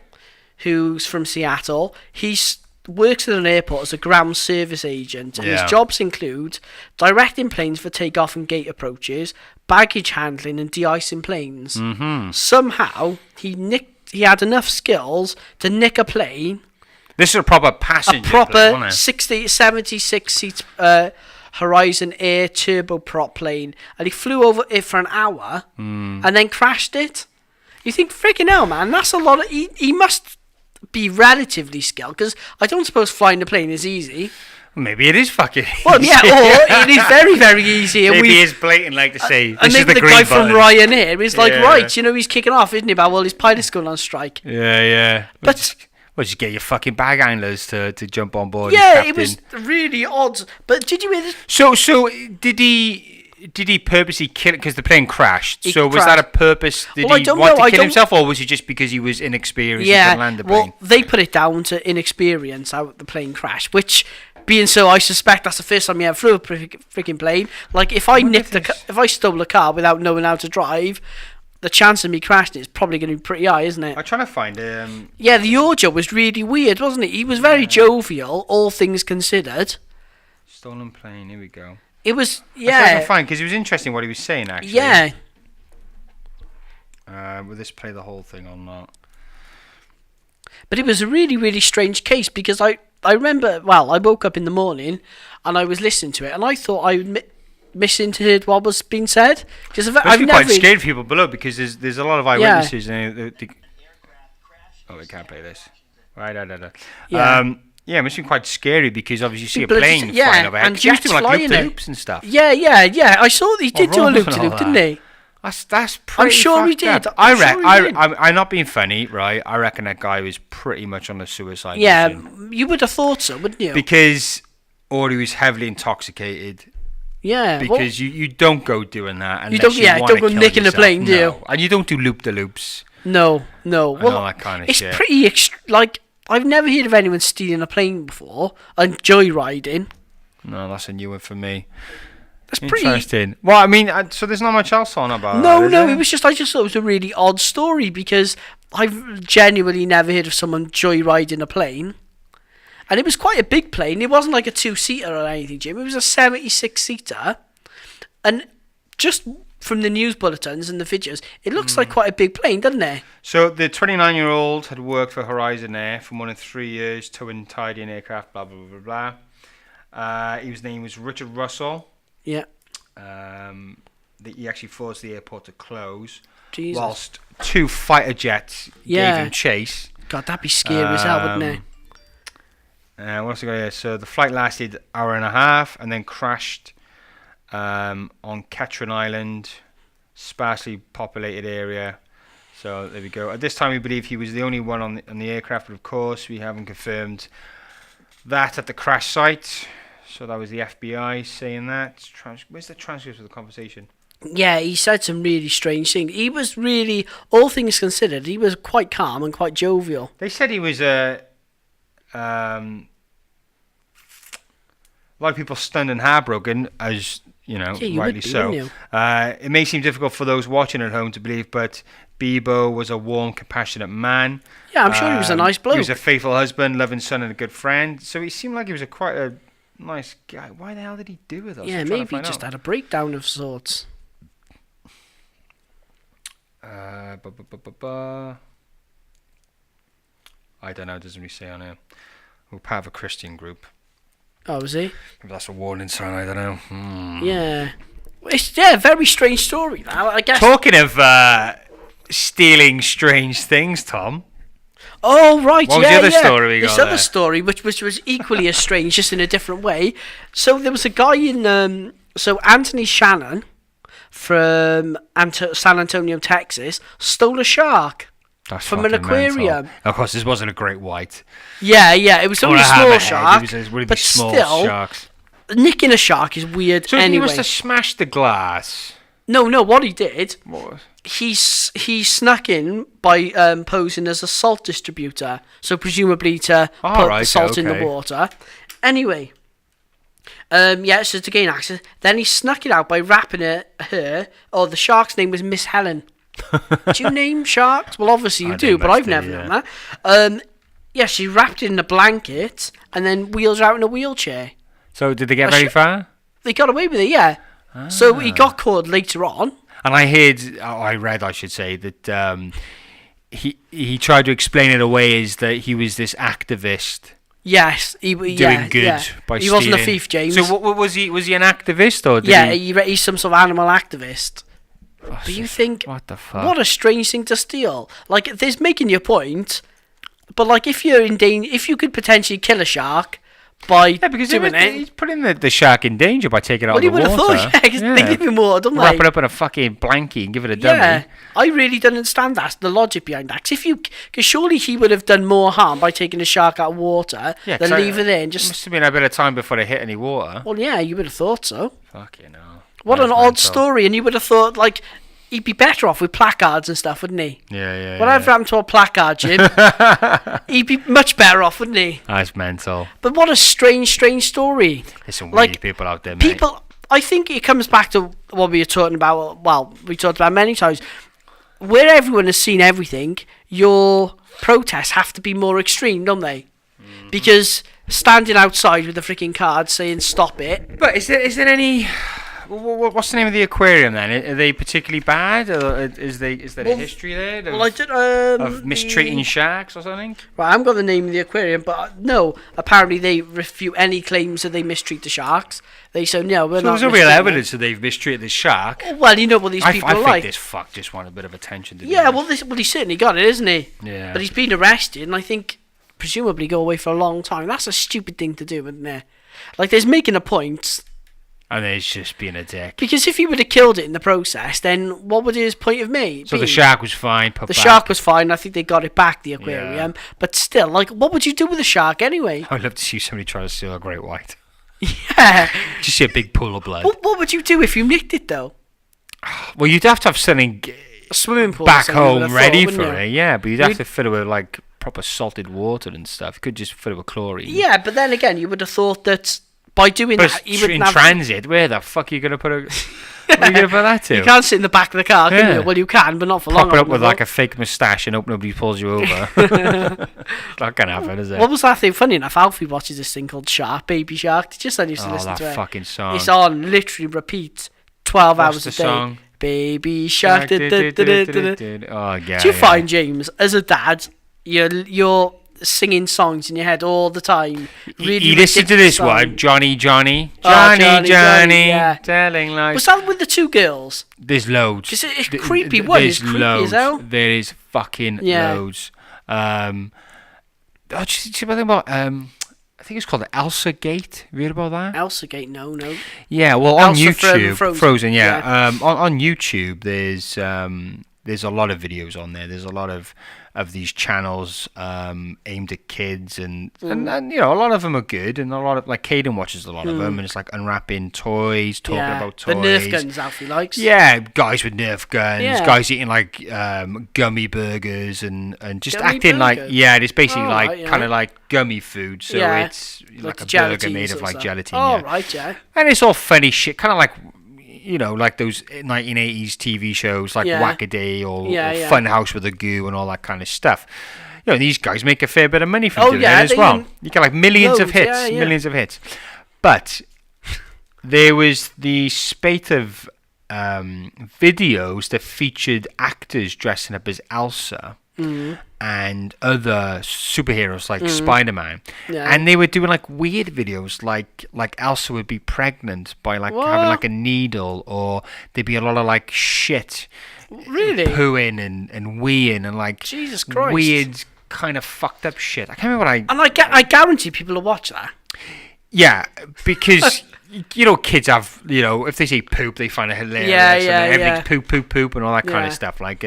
who's from Seattle, works at an airport as a ground service agent, and his jobs include directing planes for takeoff and gate approaches, baggage handling, and de-icing planes. Somehow he had enough skills to nick a plane. This is a proper passenger plane, 76 seat Horizon Air turboprop plane, and he flew over it for an hour and then crashed it. You think, freaking hell, man, that's a lot of... He must be relatively skilled, because I don't suppose flying the plane is easy. Maybe it is fucking easy. Well, yeah, or it is very, very easy. And maybe it's blatant, like to say, this and is maybe the guy green from button. Ryanair is like, right, he's kicking off, isn't he, about, well, his pilot's going on strike. Yeah. But just get your fucking bag handlers to jump on board. Yeah, it was really odd. But did you hear this? So did he... did he purposely kill it because the plane crashed? He Was that a purpose? Did he want to kill himself, or was it just because he was inexperienced and couldn't land the plane? Well, they put it down to inexperience how the plane crashed, which, being so, I suspect that's the first time you ever flew a freaking plane. Like, if I stole a car without knowing how to drive, the chance of me crashing is probably going to be pretty high, isn't it? I'm trying to find Yeah, the audio was really weird, wasn't it? He was very jovial, all things considered. Stolen plane. Here we go. It was, I find because it was interesting what he was saying, actually. Yeah. Will this play the whole thing or not? But it was a really, really strange case because I remember, I woke up in the morning and I was listening to it and I thought I misinterpreted what was being said. Because I've never quite scared people below because there's a lot of eyewitnesses. And we can't play this. Right. Yeah. Yeah, it must be quite scary because obviously you see a plane flying overhead. And jets do like flying loops and stuff. Yeah. I saw that he did do a loop-de-loop, didn't he? That's pretty. I'm sure he did. I'm not being funny, right? I reckon that guy was pretty much on the suicide mission. You would have thought so, wouldn't you? Because, or he was heavily intoxicated. Yeah. Because you don't go doing that unless don't go nicking a plane, do you? And you don't do loop-de-loops. No. Well, that kind of shit. It's pretty I've never heard of anyone stealing a plane before and joyriding. No, that's a new one for me. That's interesting. Well, I mean, so there's not much else on about that. No, it was just, I just thought it was a really odd story because I've genuinely never heard of someone joyriding a plane. And it was quite a big plane. It wasn't like a 2-seater or anything, Jim. It was a 76-seater. And just from the news bulletins and the videos, it looks like quite a big plane, doesn't it? So the 29-year-old had worked for Horizon Air for more than 3 years, towing tidying aircraft, blah, blah, blah, blah. His name was Richard Russell. Yeah. He actually forced the airport to close. Jesus. Whilst 2 fighter jets gave him chase. God, that'd be scary as hell, wouldn't it? What else we got here? So the flight lasted an hour and a half and then crashed on Catrin Island, sparsely populated area. So there we go. At this time, we believe he was the only one on the aircraft, but of course, we haven't confirmed that at the crash site. So that was the FBI saying that. Where's the transcript of the conversation? Yeah, he said some really strange things. He was really, all things considered, he was quite calm and quite jovial. They said he was a lot of people stunned and heartbroken, as you know, rightly so. It may seem difficult for those watching at home to believe, but Bebo was a warm, compassionate man. Yeah, I'm sure he was a nice bloke. He was a faithful husband, loving son, and a good friend. So he seemed like he was quite a nice guy. Why the hell did he do with us? Yeah, maybe he just had a breakdown of sorts. I don't know. It doesn't really say on here. We're part of a Christian group. Oh, is he? Maybe that's a warning sign. I don't know. Yeah. It's a very strange story now, I guess. Talking of stealing strange things, Tom. Oh, right. What was the other story we got This other story, which was equally as strange, just in a different way. So there was a guy in... Anthony Shannon from San Antonio, Texas, stole a shark. From an aquarium. Mental. Of course, this wasn't a great white. Yeah, it was only a small shark. It was really but small still, sharks. Nicking a shark is weird. So anyway. He must have smashed the glass. No. What he did, what? He snuck in by posing as a salt distributor. So presumably to put the salt in the water. Anyway. So to gain access. Then he snuck it out by wrapping her. Oh, the shark's name was Miss Helen. Do you name sharks? Well, obviously you do, but I've never known that. She wrapped it in a blanket and then wheels her out in a wheelchair. So did they get very far? They got away with it, yeah. So he got caught later on. And I read, I should say, that he tried to explain it away as that he was this activist. Yes, doing good by stealing. He wasn't a thief, James. So what was he? Was he an activist or? He's some sort of animal activist. But you think, what the fuck? What a strange thing to steal. Like, there's making your point, but like, if you're in danger, if you could potentially kill a shark by doing it, he's putting the shark in danger by taking it out of the water. Well, you would have thought, because they give him water, don't they? Wrap it up in a fucking blankie and give it a dummy. Yeah, I really don't understand that, the logic behind that. Because surely he would have done more harm by taking the shark out of water than leave it in. Must have been a bit of time before they hit any water. Well, yeah, you would have thought so. Fucking hell. What an odd story, and you would have thought, like, he'd be better off with placards and stuff, wouldn't he? Yeah. Whatever happened to a placard, Jim? He'd be much better off, wouldn't he? That's mental. But what a strange story. There's some weird people out there, mate. I think it comes back to what we were talking about, well, we talked about many times. Where everyone has seen everything, your protests have to be more extreme, don't they? Mm-hmm. Because standing outside with a freaking card saying stop it. But is there any... What's the name of the aquarium then? Are they particularly bad? Or is there a history there of mistreating sharks or something? Right, I haven't got the name of the aquarium, but no, apparently they refute any claims that they mistreat the sharks. They say, no, we're not. So there's no real evidence that they've mistreated the shark. Well, you know what these people are like. I think this fuck just wanted a bit of attention. Yeah, well, he's certainly got it, isn't he? Yeah. But he's been arrested, and I think presumably go away for a long time. That's a stupid thing to do, isn't it? Like, there's making a point. And then it's just being a dick. Because if he would have killed it in the process, then what would his point of me be? So the shark was fine. Shark was fine. I think they got it back, the aquarium. Yeah. But still, like, what would you do with a shark anyway? I'd love to see somebody try to steal a great white. Yeah. Just see a big pool of blood. What would you do if you nicked it, though? Well, you'd have to have something a swimming pool back home ready for it. Yeah, but you'd have to fill it with, like, proper salted water and stuff. You could just fill it with chlorine. Yeah, but then again, you would have thought that... By doing that, you wouldn't have... transit, where the fuck are you going to put a... What are you going to put that to? You can't sit in the back of the car, can you? Well, you can, but not for long. Pop it up with like a fake moustache and hope nobody pulls you over. Not going to happen, is it? What was that thing? Funny enough, Alfie watches this thing called Shark, Baby Shark. Did you just used to listen to it? Oh, that fucking song. It's on, literally repeat, 12 hours a day. Song? Baby Shark. Oh, yeah. Do you find, James, as a dad, you're singing songs in your head all the time? Really you listen to this one, Johnny, yeah. Telling lies. Was that with the two girls? There's loads. Because it's creepy. What is creepy as hell? There is fucking loads. Just about I think it's called Elsa Gate. Have you heard about that? Elsa Gate, no. Yeah, well, on YouTube, Frozen, yeah. On YouTube, there's a lot of videos on there. There's a lot of these channels aimed at kids, and a lot of them are good, and a lot of, like, Caden watches a lot of them, and it's like unwrapping toys, talking about toys. The Nerf guns Alfie likes. Yeah, guys with Nerf guns, guys eating like gummy burgers, and just acting like it's basically kind of like gummy food, so it's like a burger made of like gelatin. Oh, right, yeah. And it's all funny shit, kind of like, like those 1980s TV shows like Whack-A-Day or Funhouse with a Goo and all that kind of stuff. These guys make a fair bit of money from doing it as well. You get like millions of hits. But there was the spate of videos that featured actors dressing up as Elsa. And other superheroes like Spider-Man, and they were doing like weird videos, like Elsa would be pregnant by like having like a needle, or there'd be a lot of like shit, pooing and weeing and like Jesus Christ, weird kind of fucked up shit. I can't remember what I guarantee people will watch that. Yeah, because kids have, if they see poop, they find it hilarious. Everything's poop and all that kind of stuff. Like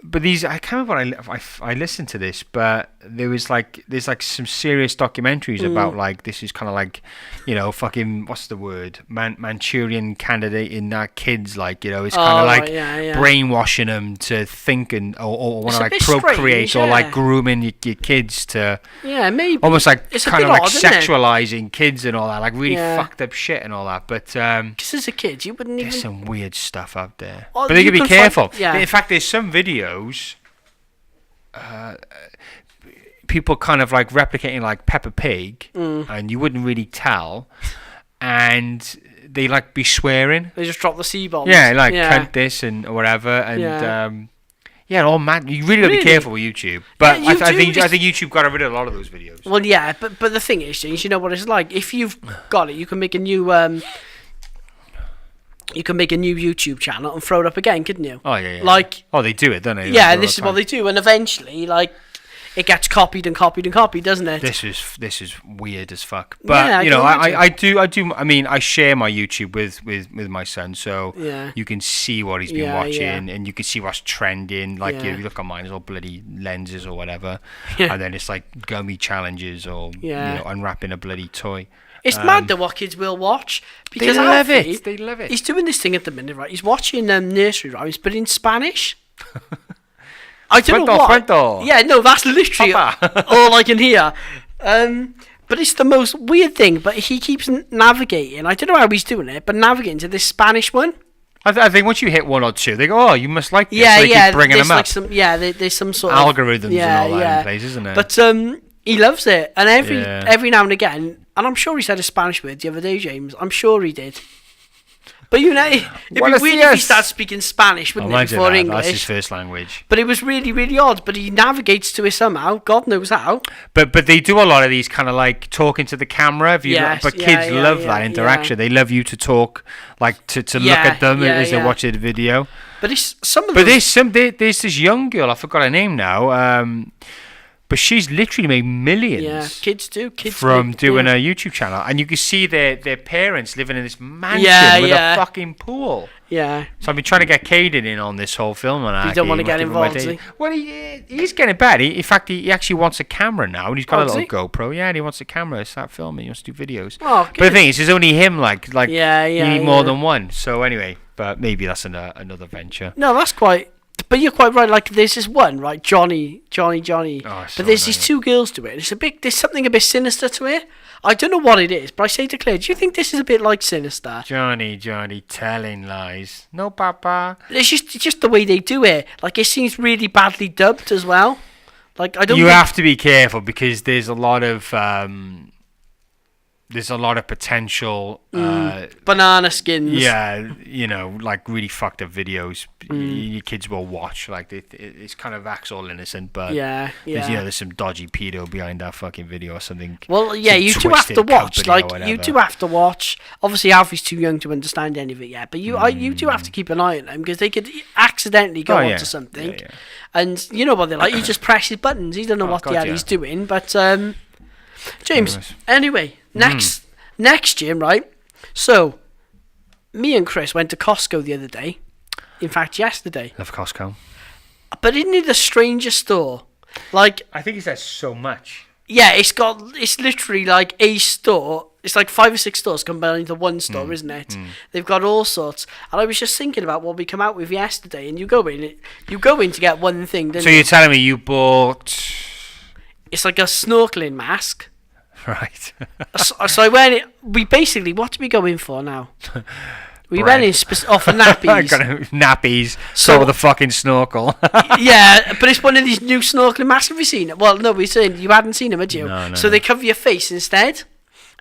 But these, I can't remember when I listened to this, but there's like some serious documentaries about like, this is kind of like, fucking, what's the word, Manchurian candidate in kids, like, it's kind of like brainwashing them to think or want to like procreate, strange, or like grooming your kids to maybe almost like it's kind of like sexualizing kids and all that, like really fucked up shit and all that. But because as a kid you wouldn't even... There's some weird stuff out there, but they can be careful. In fact, there's some videos people kind of like replicating like Peppa Pig, and you wouldn't really tell, and they like be swearing. They just drop the C-bombs. Cunt this and whatever, and all mad. You really gotta be careful with YouTube. But I think YouTube got rid of a lot of those videos. Well, yeah, but the thing is, you know what it's like. If you've got it, you can make a new YouTube channel and throw it up again, couldn't you? Oh yeah. Like, they do it, don't they? Yeah, this is what they do, and eventually, like, it gets copied and copied and copied, doesn't it? This is weird as fuck. But I do. I mean, I share my YouTube with my son, so you can see what he's been watching, and you can see what's trending. Like you look on mine, it's all bloody lenses or whatever, and then it's like gummy challenges or unwrapping a bloody toy. It's mad though what kids will watch. Because they love it. They love it. He's doing this thing at the minute, right? He's watching nursery rhymes, but in Spanish. I don't know what. Cuento. Yeah, no, that's literally all I can hear. But it's the most weird thing. But he keeps navigating. I don't know how he's doing it, but navigating to this Spanish one. I think once you hit 1 or 2, they go, "Oh, you must like this." Yeah, so they keep bringing them up. There's some sort of algorithms and all that in place, isn't it? But he loves it, and every now and again, and I'm sure he said a Spanish word the other day, James. I'm sure he did. But it'd be weird if he started speaking Spanish, wouldn't it, before English? That's his first language. But it was really, really odd. But he navigates to it somehow. God knows how. But they do a lot of these kind of like talking to the camera. But kids love that interaction. They love you to talk, like to look at them as they watch the video. But there's this young girl. I forgot her name now. But she's literally made millions. Yeah, kids do. From doing a YouTube channel. And you can see their parents living in this mansion with a fucking pool. Yeah. So I've been trying to get Caden in on this whole film. You don't want to get involved, does he? Well, he's getting bad. In fact, he actually wants a camera now. And he's got a little GoPro. Yeah, and he wants a camera to start filming. He wants to do videos. Oh, but the thing is, there's only him. You need more than one. So anyway, but maybe that's another venture. No, that's quite... But you're quite right. Like there's this one, right? Johnny. Oh, but there's these two girls to it. There's something a bit sinister to it. I don't know what it is, but I say to Claire, do you think this is a bit like Sinister? Johnny, telling lies. No, Papa. It's just the way they do it. Like it seems really badly dubbed as well. Like I don't. You have to be careful because there's a lot of potential banana skins. Yeah, like really fucked up videos. Your kids will watch. Like it's kind of acts all innocent, but there's some dodgy pedo behind that fucking video or something. Well, yeah, you do have to watch. Like you do have to watch. Obviously, Alfie's too young to understand any of it yet, but you do have to keep an eye on them because they could accidentally go onto something. Yeah. And you know what they're like. You just press his buttons. He don't know what the hell he's doing. But James, anyway. Next year, right? So, me and Chris went to Costco the other day. In fact, yesterday. Love Costco. But isn't it the strangest store? Like, I think it says so much. Yeah, it's literally like a store. It's like 5 or 6 stores combined into one store, isn't it? They've got all sorts. And I was just thinking about what we come out with yesterday, and you go in to get one thing. So you're telling me you bought? It's like a snorkeling mask. Right. So I went in, what did we go in for now? We went in for nappies. Nappies. So with a fucking snorkel. Yeah, but it's one of these new snorkeling masks. Have you seen it? Well, no, we're saying you hadn't seen them, had you? No. So they cover your face instead,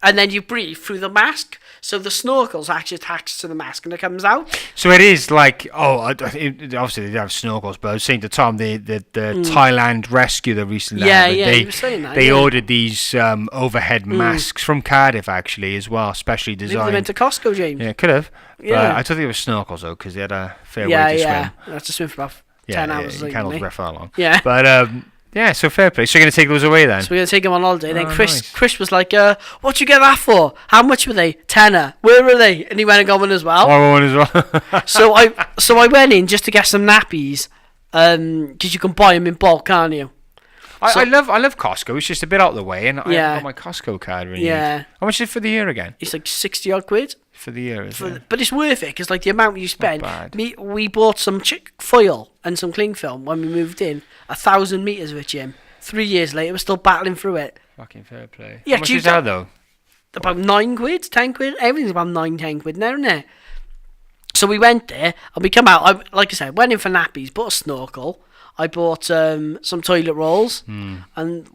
and then you breathe through the mask. So the snorkel's actually attached to the mask and it comes out. So it is like, obviously they have snorkels, but I was saying to Tom, the Thailand rescue that recently he was saying that. They ordered these overhead masks from Cardiff actually as well, specially designed. Maybe they went to Costco, James. Yeah, could have. Yeah. But I don't think it was snorkels though, because they had a fair way to swim. Yeah, that's to swim for about 10 hours. You can't hold breath for that long. Yeah. But yeah, so fair play. So you're going to take those away then? So we're going to take them on holiday. Then Chris was like, what'd you get that for? How much were they? Tenner. Where were they? And he went and got one as well. So I went in just to get some nappies, because you can buy them in bulk, can't you? I love Costco. It's just a bit out of the way, and I got my Costco card renewed. Yeah. How much is it for the year again? It's like 60 odd quid. For the year, but it's worth it because like the amount you spend. We bought some foil and some cling film when we moved in. 1,000 meters of it, Jim. 3 years later, we're still battling through it. Fucking fair play. Yeah, how much is that though? About 9 quid, 10 quid. Everything's about 9-10 quid now, isn't it? So we went there and we come out. Like I said, went in for nappies, bought a snorkel. I bought some toilet rolls and.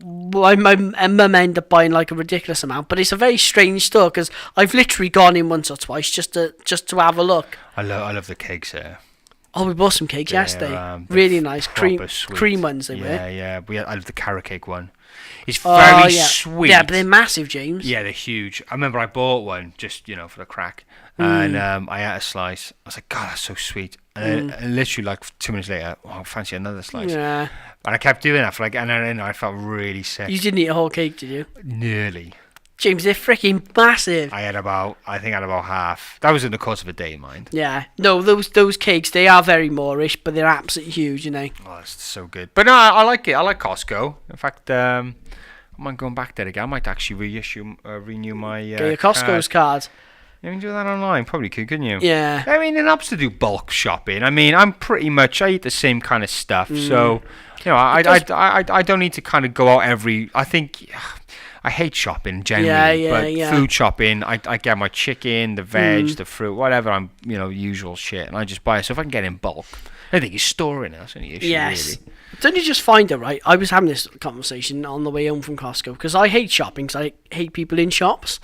My mum ended up buying like a ridiculous amount, but it's a very strange store because I've literally gone in once or twice just to have a look. I love the cakes here. Oh, we bought some cakes yesterday. Really nice cream ones they were. Yeah. I love the carrot cake one. It's very sweet. Yeah, but they're massive, James. Yeah, they're huge. I remember I bought one just for the crack, and I ate a slice. I was like, God, that's so sweet. And literally like 2 minutes later, I fancy another slice. Yeah. And I kept doing that for and I felt really sick. You didn't eat a whole cake, did you? Nearly. James, they're freaking massive. I think I had about half. That was in the course of a day, mind. Yeah. No, those cakes, they are very Moorish, but they're absolutely huge, Oh, that's so good. But no, I like it. I like Costco. In fact, I might going back there again. I might actually renew my Get your Costco's card. You can do that online. Probably could, couldn't you? Yeah. I mean, it helps to do bulk shopping. I mean, I eat the same kind of stuff, so I don't need to kind of go out I think I hate shopping generally, but food shopping, I get my chicken, the veg, the fruit, whatever usual shit, and I just buy it. So if I can get in bulk, I think it's storing it. That's the only issue, really. Don't you just find it, right? I was having this conversation on the way home from Costco because I hate shopping because I hate people in shops.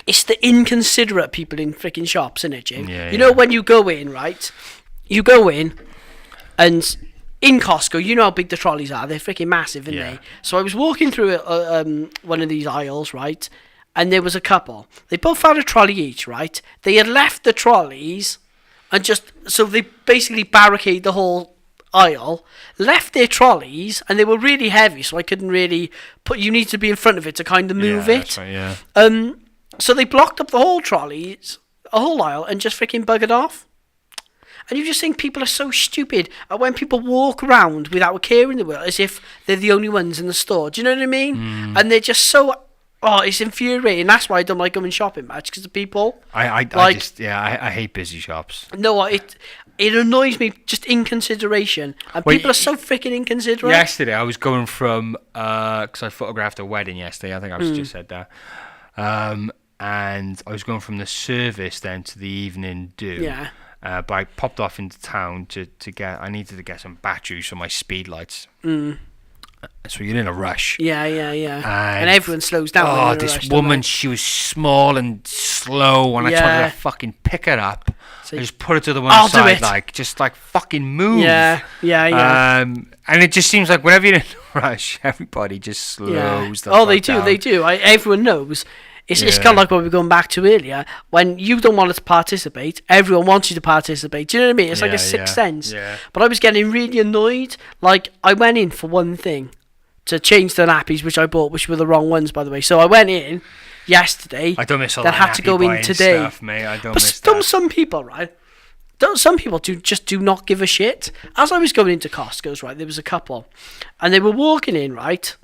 It's the inconsiderate people in freaking shops, isn't it, Jim? Yeah, you know when you go in, right? You go in, and in Costco, you know how big the trolleys are. They're freaking massive, aren't they? So I was walking through one of these aisles, right? And there was a couple. They both had a trolley each, right? They had left the trolleys, and so they basically barricaded the whole aisle, left their trolleys, and they were really heavy, so I couldn't really you need to be in front of it to kind of move it. That's right, yeah. So they blocked up the whole trolleys, a whole aisle, and just freaking buggered off. And you just think people are so stupid. And when people walk around without a care in the world, as if they're the only ones in the store. Do you know what I mean? And they're just so... Oh, it's infuriating. That's why I don't like going shopping much, because the people... I hate busy shops. No, it annoys me, just inconsideration. And people are so freaking inconsiderate. Yesterday, I was going from... Because I photographed a wedding yesterday. I think I just said that. And I was going from the service then to the evening do. Yeah. But I popped off into town I needed to get some batteries for my speed lights. So you're in a rush. Yeah. And everyone slows down. Oh, this woman, she was small and slow, and I tried to fucking pick her up. I just put her to the one side, just fucking move. Yeah. And it just seems like whenever you're in a rush, everybody just slows the fuck down. They do. Everyone knows. It's kind of like what we were going back to earlier. When you don't want to participate, everyone wants you to participate. Do you know what I mean? It's like a sixth sense. Yeah. But I was getting really annoyed. Like, I went in for one thing to change the nappies, which I bought, which were the wrong ones, by the way. So I went in yesterday. I don't miss all that had to go in today. Stuff, mate. I don't miss that. But some people, right? Some people do not give a shit. As I was going into Costco's, right, there was a couple, and they were walking in, right,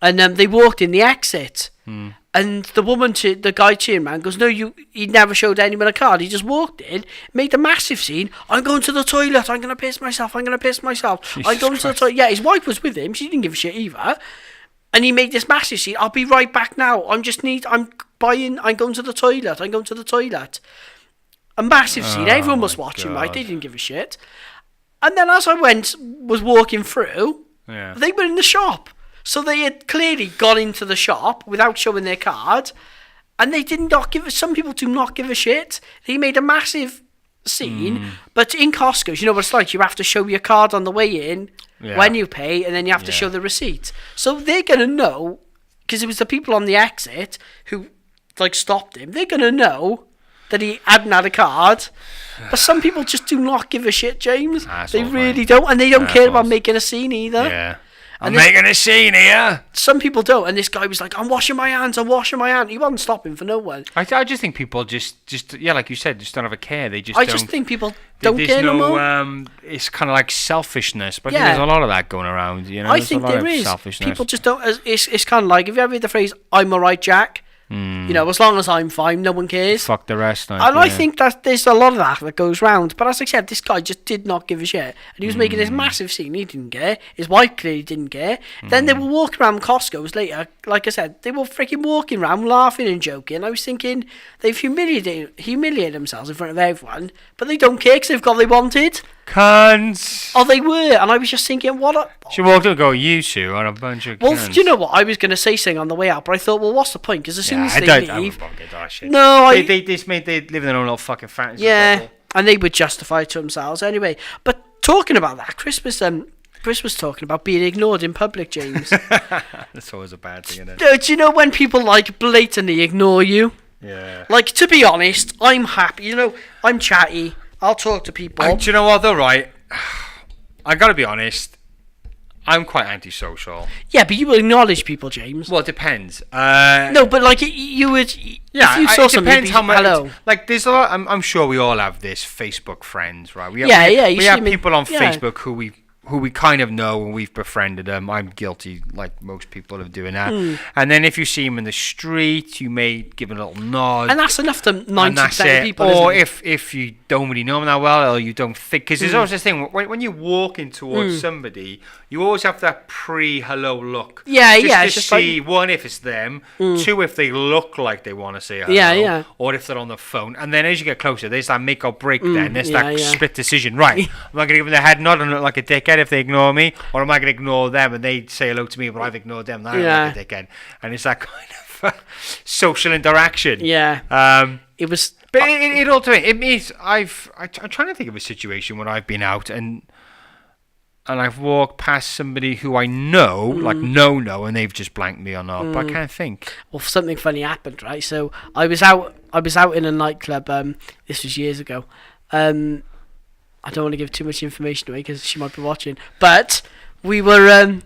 and they walked in the exit. And the guy cheering goes, no, he never showed anyone a card. He just walked in, made a massive scene. I'm going to the toilet. I'm going to piss myself. I'm going to piss myself. I'm going to the toilet. Yeah, his wife was with him. She didn't give a shit either. And he made this massive scene. I'll be right back now. I'm going to the toilet. I'm going to the toilet. A massive scene. Everyone was watching, right? They didn't give a shit. And then as I was walking through, they were in the shop. So they had clearly gone into the shop without showing their card, and they did not give. Some people do not give a shit. He made a massive scene, but in Costco, you know what it's like. You have to show your card on the way in when you pay, and then you have to show the receipt. So they're gonna know, because it was the people on the exit who stopped him. They're gonna know that he hadn't had a card. But some people just do not give a shit, James. They really don't, and they don't care about making a scene either. Yeah. I'm making a scene here. Some people don't, and this guy was like, I'm washing my hands. He wasn't stopping for no one. I just think people just like you said, just don't have a care. They just I just think people don't care no more. It's kind of like selfishness, but I think there's a lot of that going around. You know, I think there is. People just don't. It's kind of like, have you ever heard the phrase, I'm alright, Jack? You know, as long as I'm fine, no one cares. Fuck the rest. I think that there's a lot of that goes round. But as I said, this guy just did not give a shit. And he was making this massive scene. He didn't care. His wife clearly didn't care. Then they were walking around Costco's later. Like I said, they were freaking walking around laughing and joking. I was thinking, they've humiliated themselves in front of everyone. But they don't care because they've got what they wanted. Cunts. Oh, they were. And I was just thinking, what a... She walked up and go, you two are a bunch of cunts. Well, do you know what? I was going to say something on the way out, but I thought, well, what's the point? Because as soon as they leave... They live in their own little fucking fantasy bubble. And they would justify it to themselves anyway. But talking about that, Chris was talking about being ignored in public, James. That's always a bad thing, isn't it? Do you know when people blatantly ignore you? Yeah. To be honest, I'm happy. You know, I'm chatty. I'll talk to people. Do you know what, though, right? I gotta be honest. I'm quite antisocial. Yeah, but you will acknowledge people, James. Well, it depends. No, but you would. Yeah, if you saw it depends how much. Hello. There's a lot. I'm sure we all have this Facebook friends, right? We have You have see people on Facebook who we who we kind of know and we've befriended them. I'm guilty, like most people, of doing that. And then if you see them in the street, you may give a little nod. And that's enough to 90% of people, or isn't it? if you don't really know them that well, or you don't think... Because there's always this thing, when you're walking towards somebody, you always have that pre-hello look. Yeah, just to see, like, one, if it's them, two, if they look like they want to say hello, or if they're on the phone. And then as you get closer, there's that make or break then. There's that split decision. Right, am I going to give them the head nod and look like a dickhead if they ignore me, or am I going to ignore them and they say hello to me but I've ignored them and I look like a dickhead? And it's that kind of social interaction. It was, but it ultimately, it means I'm trying to think of a situation when I've been out and I've walked past somebody who I know, like no, and they've just blanked me or not, but I can't think. Well, something funny happened, right? So I was out in a nightclub. This was years ago. I don't want to give too much information away because she might be watching. But we were in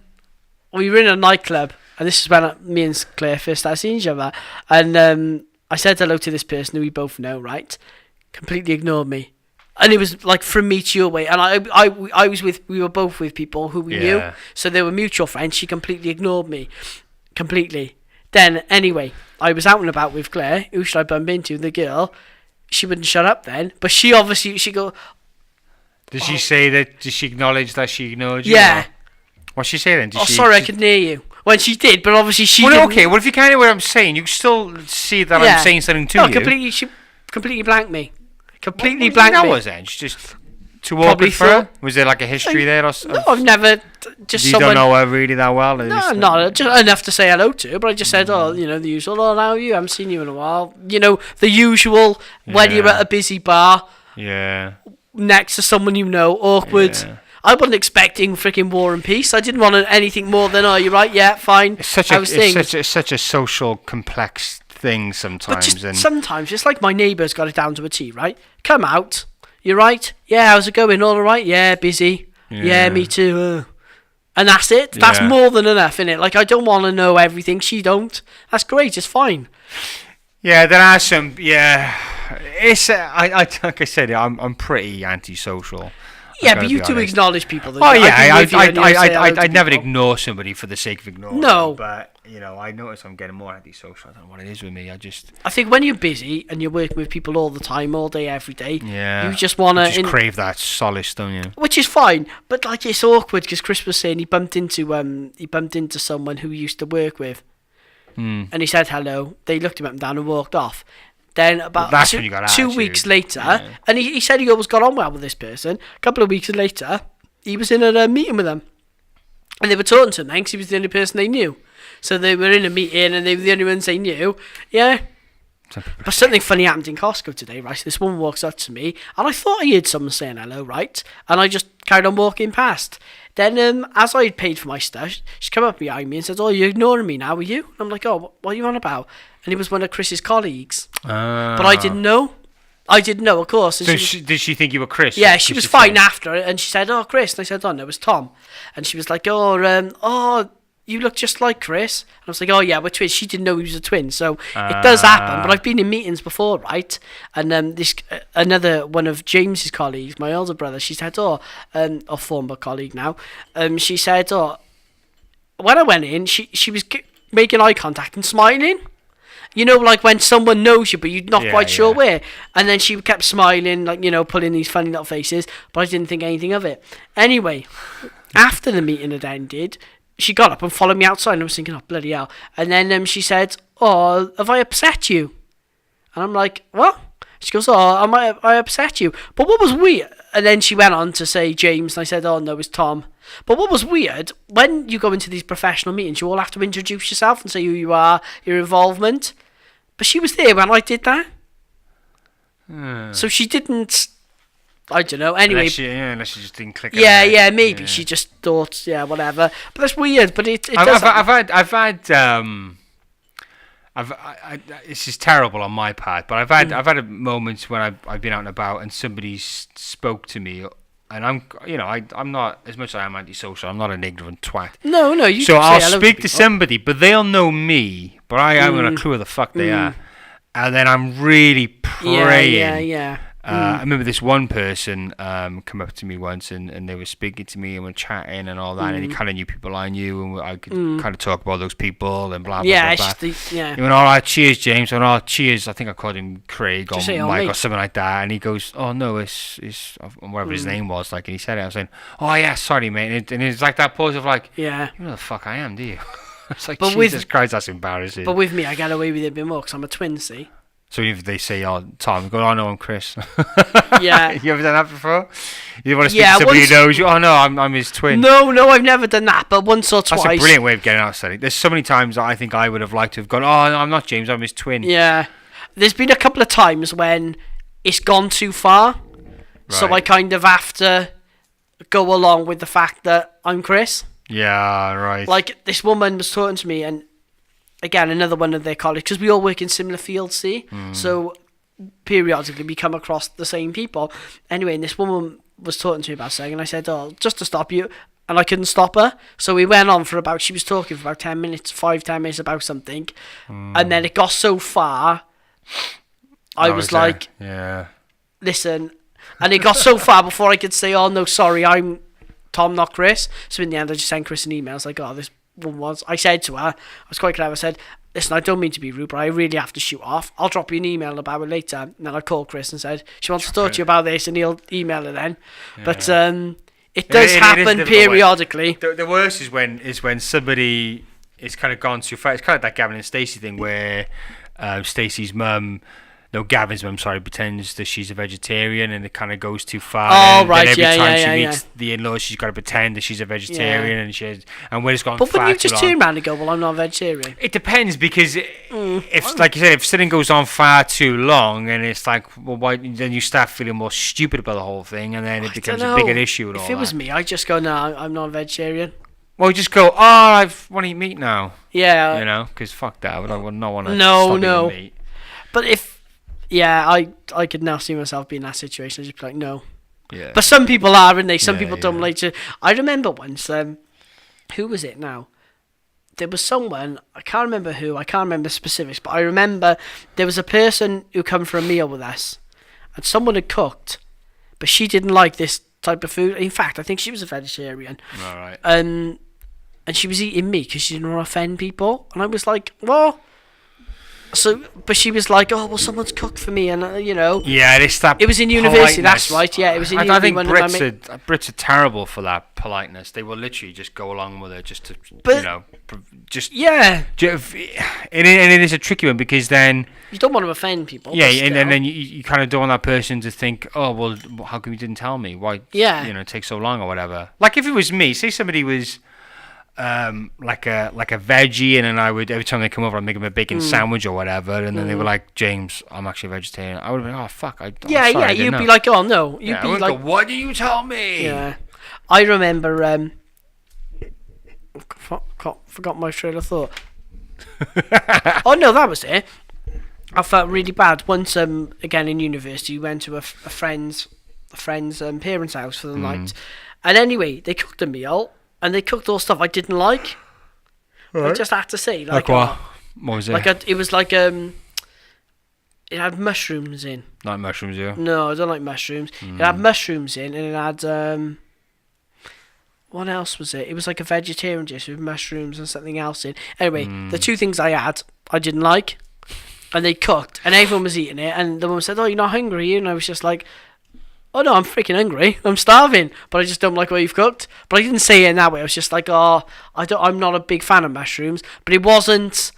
a nightclub, and this is when me and Claire first started seeing each other. And I said hello to this person who we both know, right? Completely ignored me, and it was like from me to your way. And we were both with people who we knew, so they were mutual friends. She completely ignored me, completely. Then anyway, I was out and about with Claire. Who should I bump into? The girl. She wouldn't shut up then, but she go. Did she say that? Did she acknowledge that she ignored you? Yeah. What'd she say then? Sorry, I couldn't hear you. When she did, but obviously she didn't. Okay, well, if you can't hear what I'm saying, you still see that I'm saying something to you. She completely blanked me. Completely blanked me. What was then? She just too awkward for her? Was there like a history there? No, I've never... Just you someone... don't know her really that well? No, not just enough to say hello to, but I just said, the usual, how are you? I haven't seen you in a while. The usual, when you're at a busy bar... Yeah. Next to someone you know, awkward. Yeah. I wasn't expecting freaking War and Peace. I didn't want anything more than, you're right, yeah, fine. It's such a social complex thing sometimes. But sometimes, it's like my neighbour's got it down to a T, right? Come out, you're right, yeah, how's it going, all right, yeah, busy, yeah me too, and that's it, that's more than enough, innit? Like, I don't want to know everything, she don't, that's great, it's fine. Yeah, there are some, it's, like I said, I'm pretty antisocial. Yeah, but you do acknowledge people. I'd never ignore somebody for the sake of ignoring them. But, I notice I'm getting more antisocial. I don't know what it is with me. I think when you're busy and you're working with people all the time, all day, every day, you just want to... crave that solace, don't you? Which is fine, but, it's awkward because Chris was saying he bumped into someone who he used to work with. And he said hello. They looked him up and down and walked off. Then about 2 weeks later, and he said he always got on well with this person. A couple of weeks later, he was in a meeting with them. And they were talking to him then because he was the only person they knew. So they were in a meeting and they were the only ones they knew. Yeah. But something funny happened in Costco today, right? So this woman walks up to me and I thought I heard someone saying hello, right? And I just carried on walking past. Then as I had paid for my stuff, she came up behind me and said, you're ignoring me now, are you? And I'm like, what are you on about? And he was one of Chris's colleagues. But I didn't know. Of course. And so did she think you were Chris? Yeah, she was fine after it. And she said, Chris. And I said, no, it was Tom. And she was like, you look just like Chris. And I was like, yeah, we're twins. She didn't know he was a twin. So it does happen. But I've been in meetings before, right? And this another one of James's colleagues, my older brother, she said, a former colleague now, she said, when I went in, she was making eye contact and smiling. Like when someone knows you, but you're not quite sure where. And then she kept smiling, pulling these funny little faces, but I didn't think anything of it. Anyway, after the meeting had ended, she got up and followed me outside, and I was thinking, bloody hell. And then she said, have I upset you? And I'm like, what? She goes, have I upset you? But what was weird, and then she went on to say James, and I said, no, it's Tom. But what was weird, when you go into these professional meetings, you all have to introduce yourself and say who you are, your involvement. But she was there when I did that. So she didn't... I don't know. Anyway, unless she just didn't click. Maybe she just thought, whatever. But that's weird. But it does. I've had this is terrible on my part, but I've had moments when I've been out and about and somebody spoke to me, and I'm not, as much as I am antisocial, I'm not an ignorant twat. No, you. So I'll speak to somebody, but they'll know me, but I haven't a clue who the fuck they are, and then I'm really praying. I remember this one person come up to me once, and they were speaking to me and were chatting and all that, and he kind of knew people I knew, and I could kind of talk about those people and blah blah blah. He went, all right, cheers, James. I went, oh, cheers. I think I called him Craig or Mike or something like that, and he goes, oh no, it's whatever his name was, like, and he said it. I was saying, oh yeah, sorry, mate, and it's like that pause of like, you know the fuck I am, do you? It's like, but Jesus Christ, that's embarrassing. But with me, I get away with it a bit more because I'm a twin, see. So if they say, oh, Tom, you go, oh, no, I'm Chris. Yeah. You ever done that before? You want to speak to somebody who knows you? Oh, no, I'm his twin. No, I've never done that, but once or twice. That's a brilliant way of getting out of something. There's so many times that I think I would have liked to have gone, oh, no, I'm not James, I'm his twin. Yeah. There's been a couple of times when it's gone too far, so I kind of have to go along with the fact that I'm Chris. Yeah, right. Like, this woman was talking to me, and again, another one of their colleagues, because we all work in similar fields, see? So periodically we come across the same people. Anyway, and this woman was talking to me about something, and I said, oh, just to stop you, and I couldn't stop her. So we went on for about, she was talking for about 10 minutes, 5-10 minutes about something, and then it got so far, I was like, listen, and it got so far before I could say, oh, no, sorry, I'm Tom, not Chris. So in the end, I just sent Chris an email. I was like, oh, this one was. I said to her, I was quite clever. I said, listen, I don't mean to be rude, but I really have to shoot off. I'll drop you an email about it later. And then I called Chris and said, she wants to talk to you about this, and he'll email her then. Yeah. But it does happen periodically. The worst is when somebody is kind of gone too far. It's kind of like that Gavin and Stacey thing where Stacey's mum. No, Gavin's mum, pretends that she's a vegetarian, and it kind of goes too far. Oh, right, then every time she meets the in-laws, she's got to pretend that she's a vegetarian, and when it's gone far too long. But wouldn't you just turn around and go, well, I'm not a vegetarian? It depends, because if, like you said, if something goes on far too long, and it's like, well, why? Then you start feeling more stupid about the whole thing, and then it becomes a bigger issue. And if it was me, I'd just go, no, I'm not a vegetarian. Well, just go, oh, I want to eat meat now. Yeah. You know, because fuck that. I would not want to stop eating meat. But if... Yeah, I could now see myself being in that situation. I'd just be like, no. Yeah. But some people are, and some people don't like to. I remember once, who was it now? There was someone, I can't remember who, I can't remember the specifics, but I remember there was a person who come for a meal with us, and someone had cooked, but she didn't like this type of food. In fact, I think she was a vegetarian. All right. And she was eating meat because she didn't want to offend people, and I was like, well... So, but she was like, "Oh, well, someone's cooked for me," and you know. Yeah, it's that. It was in university. Politeness. That's right. Yeah, it was in university. I think Brits are terrible for that politeness. They will literally just go along with it, just to, just. Yeah. And it is a tricky one, because then you don't want to offend people. Yeah, and then you kind of don't want that person to think, "Oh, well, how come you didn't tell me? Why? Yeah. It takes so long or whatever." Like if it was me, say somebody was. Like a veggie, and then I would, every time they come over, I'd make them a bacon sandwich or whatever, and then they were like, James, I'm actually a vegetarian. I would have been, oh fuck, I'm sorry, you'd be like, oh no, I would go, why did you tell me? Yeah, I remember. Forgot my trail of thought. Oh no, that was it. I felt really bad once. Again in university, we went to a friend's parents' house for the night, and anyway, they cooked a meal. And they cooked all stuff I didn't like. Right. I just had to say, like what? What was it? It was like it had mushrooms in. Like mushrooms, yeah. No, I don't like mushrooms. It had mushrooms in, and it had what else was it? It was like a vegetarian dish with mushrooms and something else in. Anyway, the two things I had, I didn't like, and they cooked, and everyone was eating it, and the woman said, "Oh, you're not hungry?" And I was just like. Oh no, I'm freaking hungry. I'm starving, but I just don't like what you've cooked. But I didn't say it in that way. I was just like, I'm not a big fan of mushrooms. But it wasn't.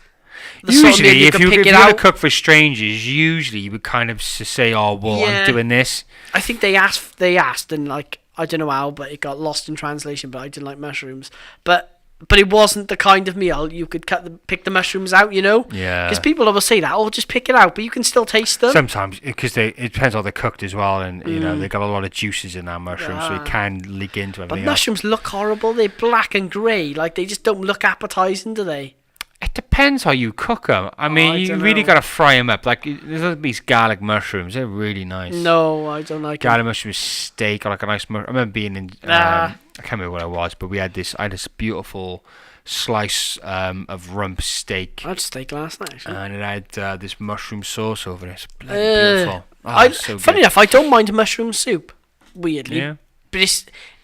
Usually, if you're gonna cook for strangers, usually you would kind of say, "Oh, well, I'm doing this." I think they asked, and like I don't know how, but it got lost in translation. But I didn't like mushrooms. But it wasn't the kind of meal you could pick the mushrooms out, you know? Yeah. Because people always say that, just pick it out, but you can still taste them. Sometimes, because it depends how they're cooked as well, and you know, they've got a lot of juices in that mushroom, so it can leak into everything. But mushrooms look horrible. They're black and grey. Like, they just don't look appetising, do they? It depends how you cook them. I mean, you really got to fry them up. Like, there's these garlic mushrooms. They're really nice. No, I don't like garlic mushrooms, steak, or like a nice mushroom. I remember being in... I can't remember what I was, but I had this beautiful slice of rump steak. I had steak last night, actually. And it had this mushroom sauce over it. It's bloody beautiful. So funny good. enough, I don't mind mushroom soup. Weirdly, Yeah. but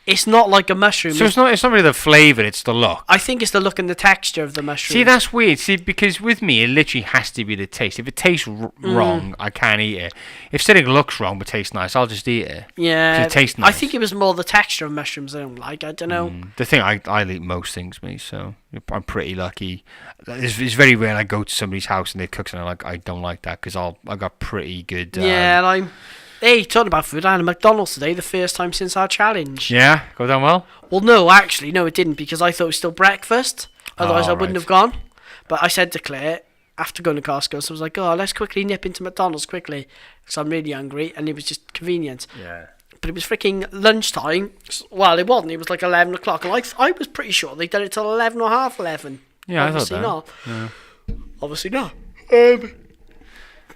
it's not like a mushroom. So it's not really the flavour, it's the look. I think it's the look and the texture of the mushroom. See, that's weird. See, because with me, it literally has to be the taste. If it tastes wrong, I can't eat it. If something looks wrong but tastes nice, I'll just eat it. Yeah, it tastes nice. I think it was more the texture of mushrooms I don't like. I don't know. The thing, I'll eat most things, me, so I'm pretty lucky. It's very rare I go to somebody's house and they cook something I don't like that, because I got pretty good... yeah, and Hey, talking about food, I had a McDonald's today, the first time since our challenge. Yeah? Go down well? Well, no, actually, no, it didn't, because I thought it was still breakfast. Otherwise, I wouldn't have gone. But I said to Claire, after going to Costco, so I was like, let's quickly nip into McDonald's quickly, because I'm really hungry, and it was just convenient. Yeah. But it was freaking lunchtime. Well, it wasn't. It was like 11 o'clock. And I was pretty sure they'd done it till 11 or half 11. Yeah, Obviously I thought that. not. Yeah. Obviously not.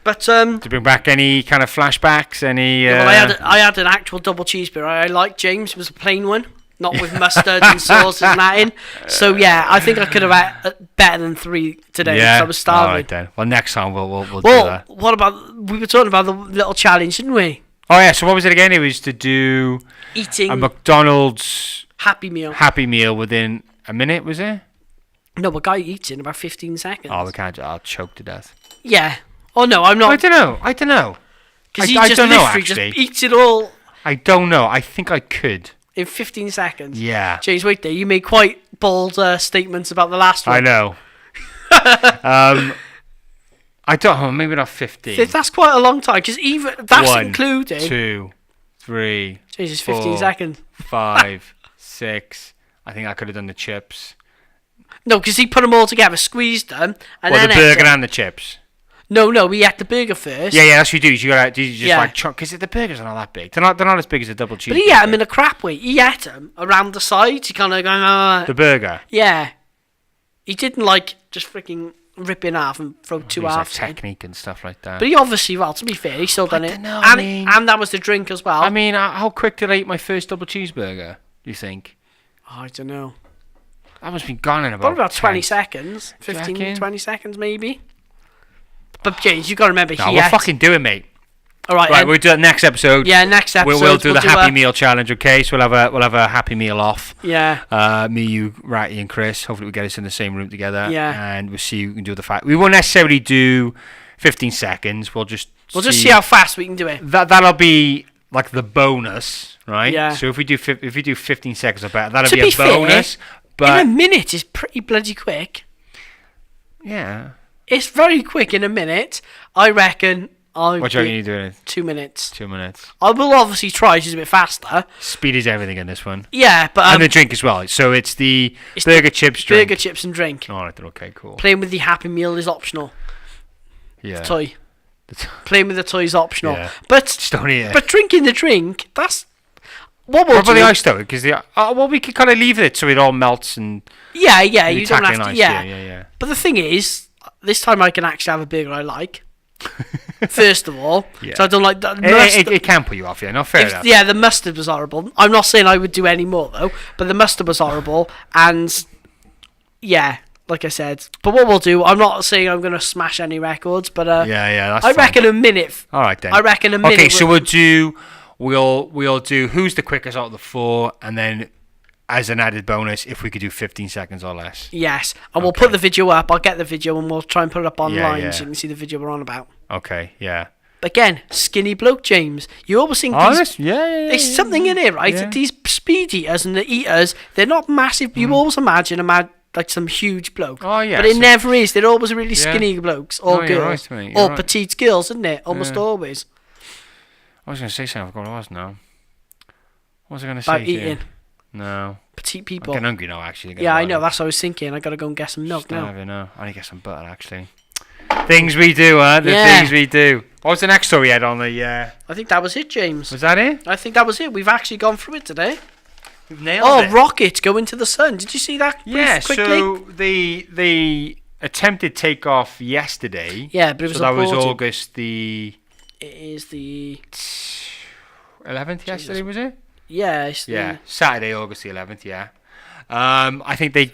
But To bring back any kind of flashbacks, any... well, I had an actual double cheeseburger. I liked James. It was a plain one, not with mustard and sauce and that in. So yeah, I think I could have had better than 3 today. Yeah. So I was starving. All right then. Well, next time we'll do that. What about, we were talking about the little challenge, didn't we? Oh yeah. So what was it again? It was to do Eating a McDonald's Happy Meal. Happy Meal within a minute. Was it? No, a guy eats in about 15 seconds. Oh, we can't. I'll choke to death. Yeah. Oh no, I'm not. I don't know. Because he I just don't know, literally actually. just eats it all I don't know. I think I could. in 15 seconds. Yeah. James, wait there. You made quite bold statements about the last one. I know. I don't know. Maybe not 15. That's quite a long time, because even that's 1, including. 2, 3, Jesus, 15 4, seconds. 5, 6. I think I could have done the chips. No, because he put them all together, squeezed them, and Well, then the burger and the chips. No, we ate the burger first. Yeah, that's what you do. You just Yeah. like chunk, because the burgers are not that big. They're not as big as a double cheeseburger. But he ate them in a crap way. He ate them around the sides. He kind of going, The burger. yeah. He didn't like just freaking rip in half and throw two Like halves in. technique and stuff like that. But he obviously, well, to be fair, he still done it. dunno, And that was the drink as well. I mean, how quick did I eat my first double cheeseburger? Do you think? I don't know. That must be gone in Probably about 20 10. seconds. Do you 15, reckon? 20 seconds maybe. But James, you got to remember, No, he we'll ate. fucking do it, mate. All right, Right, we'll do it next episode. yeah, next episode. We'll do the Happy a- Meal challenge, okay? So we'll have a Happy Meal off. Yeah. Me, you, Ratty, and Chris. Hopefully, we get us in the same room together. Yeah. And we'll see who can do the fact. We won't necessarily do 15 seconds. We'll just see how fast we can do it. That'll be like the bonus, right? Yeah. So if we do 15 seconds or better, that'll To be be a bonus. fair, But in a minute is pretty bloody quick. yeah. It's very quick in a minute. I reckon What do you reckon you do in 2 minutes. 2 minutes? I will obviously try just a bit faster. Speed is everything in this one. Yeah, but And the drink as well. So it's the burger, chips, drink. burger, chips, and drink. All right, then. Okay, cool. Playing with the Happy Meal is optional. Yeah. Toy. Playing with the toy is optional. Yeah. But Just don't eat it. but drinking the drink, that's what we'll What about do. the ice though? Because well, we could kind of leave it so it all melts and Yeah, you maybe don't tack have in to. ice. Yeah. Yeah. But the thing is, this time I can actually have a burger I like. First of all, Yeah. so I don't like that. It can put you off, yeah. No, fair enough. Yeah, the mustard was horrible. I'm not saying I would do any more though, but the mustard was horrible, and yeah, like I said. But what we'll do, I'm not saying I'm going to smash any records, but Yeah, that's I fine. reckon a minute. All right then. I reckon a minute. Okay, so we'll do who's the quickest out of the 4, and then as an added bonus, if we could do 15 seconds or less. Yes, and we'll Okay. put the video up. I'll get the video and we'll try and put it up online yeah. so you can see the video we're on about. Okay, yeah. But again, skinny bloke James. You always think Oh, these, that's, yeah. there's something in it, right? Yeah. These speed eaters and the eaters, they're not massive. You always imagine like some huge bloke. Oh, yeah, But it so- never is. They're always really Yeah. skinny blokes or No, you're girls. right, mate, you're Or right. petite girls, isn't it? Almost Yeah. always. I was going to say something, I forgot what it was now. What was I going to About say to you? eating. No. Petite I'm people. getting hungry now, actually. Yeah, I know. That's what I was thinking. I got to go and get some milk now. Starving now. I need to get some butter, actually. Things we do, huh? The Yeah. things we do. What was the next story you had on the... I think that was it, James. Was that it? I think that was it. We've actually gone through it today. We've nailed Oh, it. rockets go into the sun. Did you see that? Yeah, quickly? so the attempted takeoff yesterday. Yeah, but it was so that was aborted. August the It is the 11th yesterday, was it? yeah, it's Yeah, Saturday, August the 11th, yeah. I think they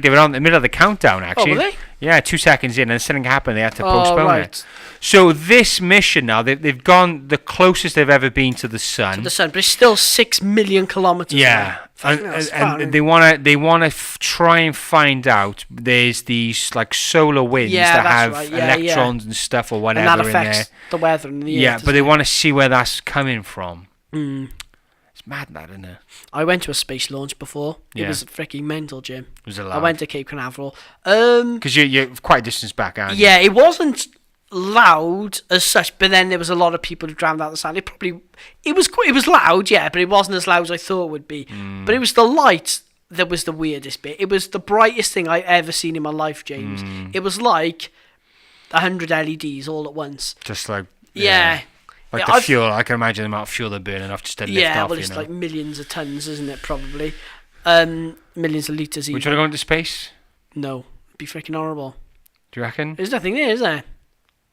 were on the middle of the countdown, actually. Oh, were they? Yeah, 2 seconds in, and something happened. They had to postpone it. So this mission now, they've gone the closest they've ever been to the sun. But it's still 6 million kilometers. Yeah, and they want to try and find out. There's these like solar winds that have electrons and stuff or whatever, and that affects in there. The weather in the Earth, but they want to see where that's coming from. It's mad, that, isn't it? I went to a space launch before. Yeah. It was freaking mental, Jim. Was it loud? I went to Cape Canaveral. Because you're quite a distance back, aren't you? Yeah, it wasn't loud as such, but then there was a lot of people who drowned out the sound. It was loud, yeah, but it wasn't as loud as I thought it would be. But it was the light that was the weirdest bit. It was the brightest thing I ever seen in my life, James. It was like 100 LEDs all at once. Just like like the fuel. I can imagine the amount of fuel they're burning off just to lift off. Yeah, well, it's like millions of tons, isn't it? Probably millions of liters. Would you want to go into space? No, it'd be freaking horrible. Do you reckon? There's nothing there, is there?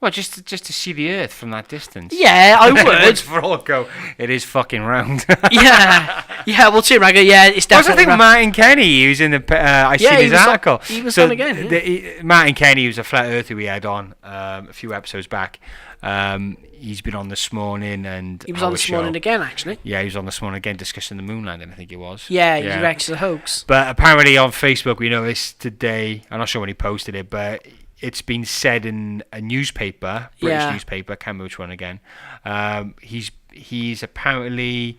Well, just to see the Earth from that distance. Yeah, I would. Once for all go, it is fucking round. yeah, well, Tim Ragger, yeah, it's definitely. I think Martin Kenny, he was in the. I seen his article. He was on again. Martin Kenny was a flat earther we had on a few episodes back. He's been on this morning, and he was on this morning again, actually. Yeah, he was on this morning again discussing the moon landing. I think it was. Yeah, he reckons it's a hoax. But apparently on Facebook, we noticed today. I'm not sure when he posted it, but it's been said in a newspaper, British newspaper, can't remember which one again. He's apparently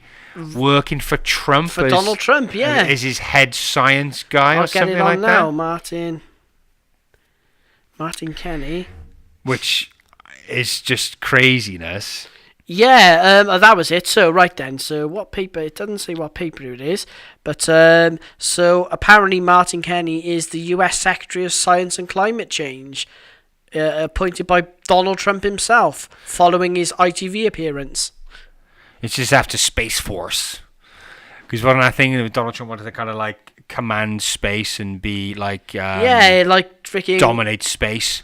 working for Trump. For Donald Trump, yeah. Is his head science guy or something like that? I'll get it on now, Martin Kenny. Which is just craziness. Yeah, that was it. So, right then. So, what paper? It doesn't say what paper it is. But, so, apparently Martin Kenny is the US Secretary of Science and Climate Change, appointed by Donald Trump himself, following his ITV appearance. It's just after Space Force. Because one of the things Donald Trump wanted to kind of, like, command space and be, like... like, freaking... dominate space.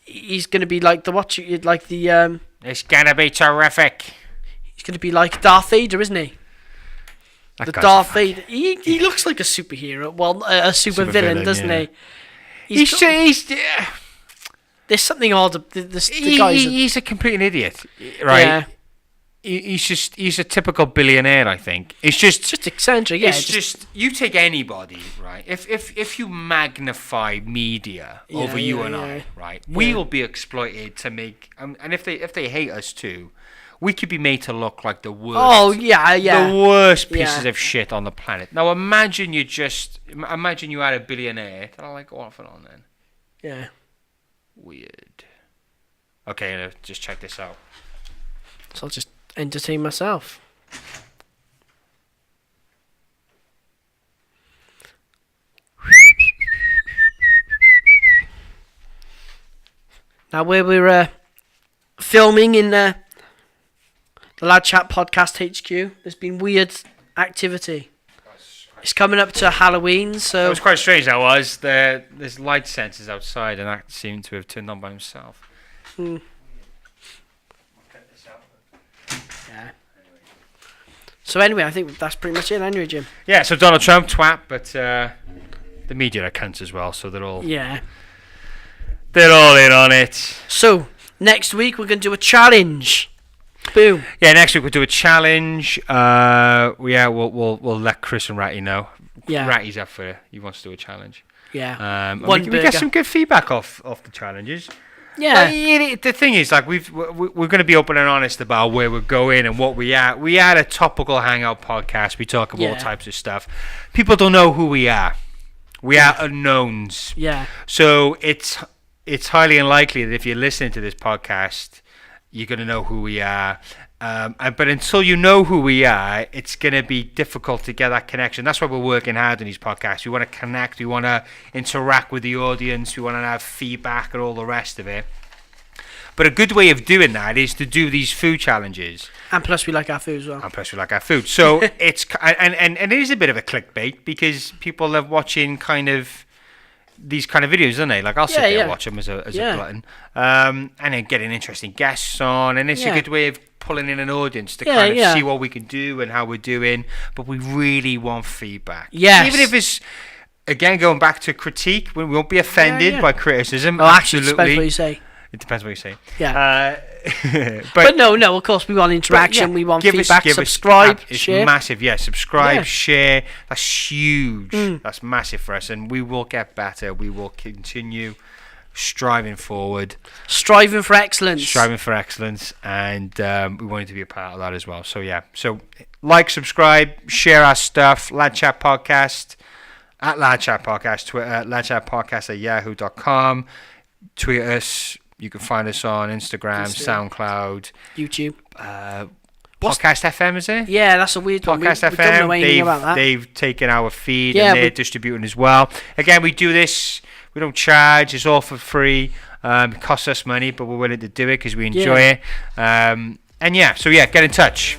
He's going to be like the... It's gonna be terrific. He's gonna be like Darth Vader, isn't he? The Darth Vader. He looks like a superhero. Well, a super villain, doesn't he? There's something odd. He's a complete idiot, right? Yeah. He's a typical billionaire, I think. It's just eccentric. Yeah, it's just you take anybody, right? If you magnify media over you and I, right? We will be exploited to make, and if they hate us too, we could be made to look like the worst. Oh yeah. The worst pieces of shit on the planet. Now imagine you had a billionaire. I'll like go off and on then. Yeah. Weird. Okay, just check this out. So I'll just entertain myself. Now where we're filming in the Lad Chat Podcast HQ, there's been weird activity. It's coming up to Halloween, so... It was quite strange, that was. There's light sensors outside, and that seemed to have turned on by himself. Yeah. So anyway, I think that's pretty much it anyway, Jim. Yeah, so Donald Trump, twat, but the media are cunts as well, so they're all... Yeah. They're all in on it. So, next week we're going to do a challenge. Boom. Yeah, next week we'll do a challenge. We'll let Chris and Ratty know. Yeah. Ratty's up for it. He wants to do a challenge. Yeah. We get some good feedback off the challenges. Yeah. The thing is, like, we're going to be open and honest about where we're going and what we are. We are a topical hangout podcast. We talk about all types of stuff. People don't know who we are. We are unknowns. Yeah. So it's highly unlikely that if you're listening to this podcast, you're going to know who we are. But until you know who we are, it's going to be difficult to get that connection. That's why we're working hard on these podcasts. We want to connect. We want to interact with the audience. We want to have feedback and all the rest of it. But a good way of doing that is to do these food challenges. And plus we like our food as well. So it's... And it is a bit of a clickbait because people love watching kind of... these kind of videos, don't they? Like, I'll sit there and watch them as a glutton. And then getting interesting guests on, and it's a good way of pulling in an audience to kind of see what we can do and how we're doing, but we really want feedback. Yes. Even if it's, again, going back to critique, we won't be offended by criticism. Oh, actually, it depends what you say. It depends what you say. Yeah. But no, of course, we want interaction, we want feedback, subscribe, share. It's massive, subscribe, share. That's huge. That's massive for us, and we will get better. We will continue striving forward. Striving for excellence, and we wanted to be a part of that as well. So, So, like, subscribe, share our stuff, Lad Chat Podcast, at Lad Chat Podcast, Twitter, ladchatpodcast@yahoo.com. Tweet us. You can find us on Instagram, SoundCloud, YouTube. Podcast FM, is it? Yeah, that's a weird one. Podcast we FM. Don't know anything about that. They've taken our feed and they're distributing as well. Again, we do this. We don't charge. It's all for free. It costs us money, but we're willing to do it because we enjoy it. Get in touch.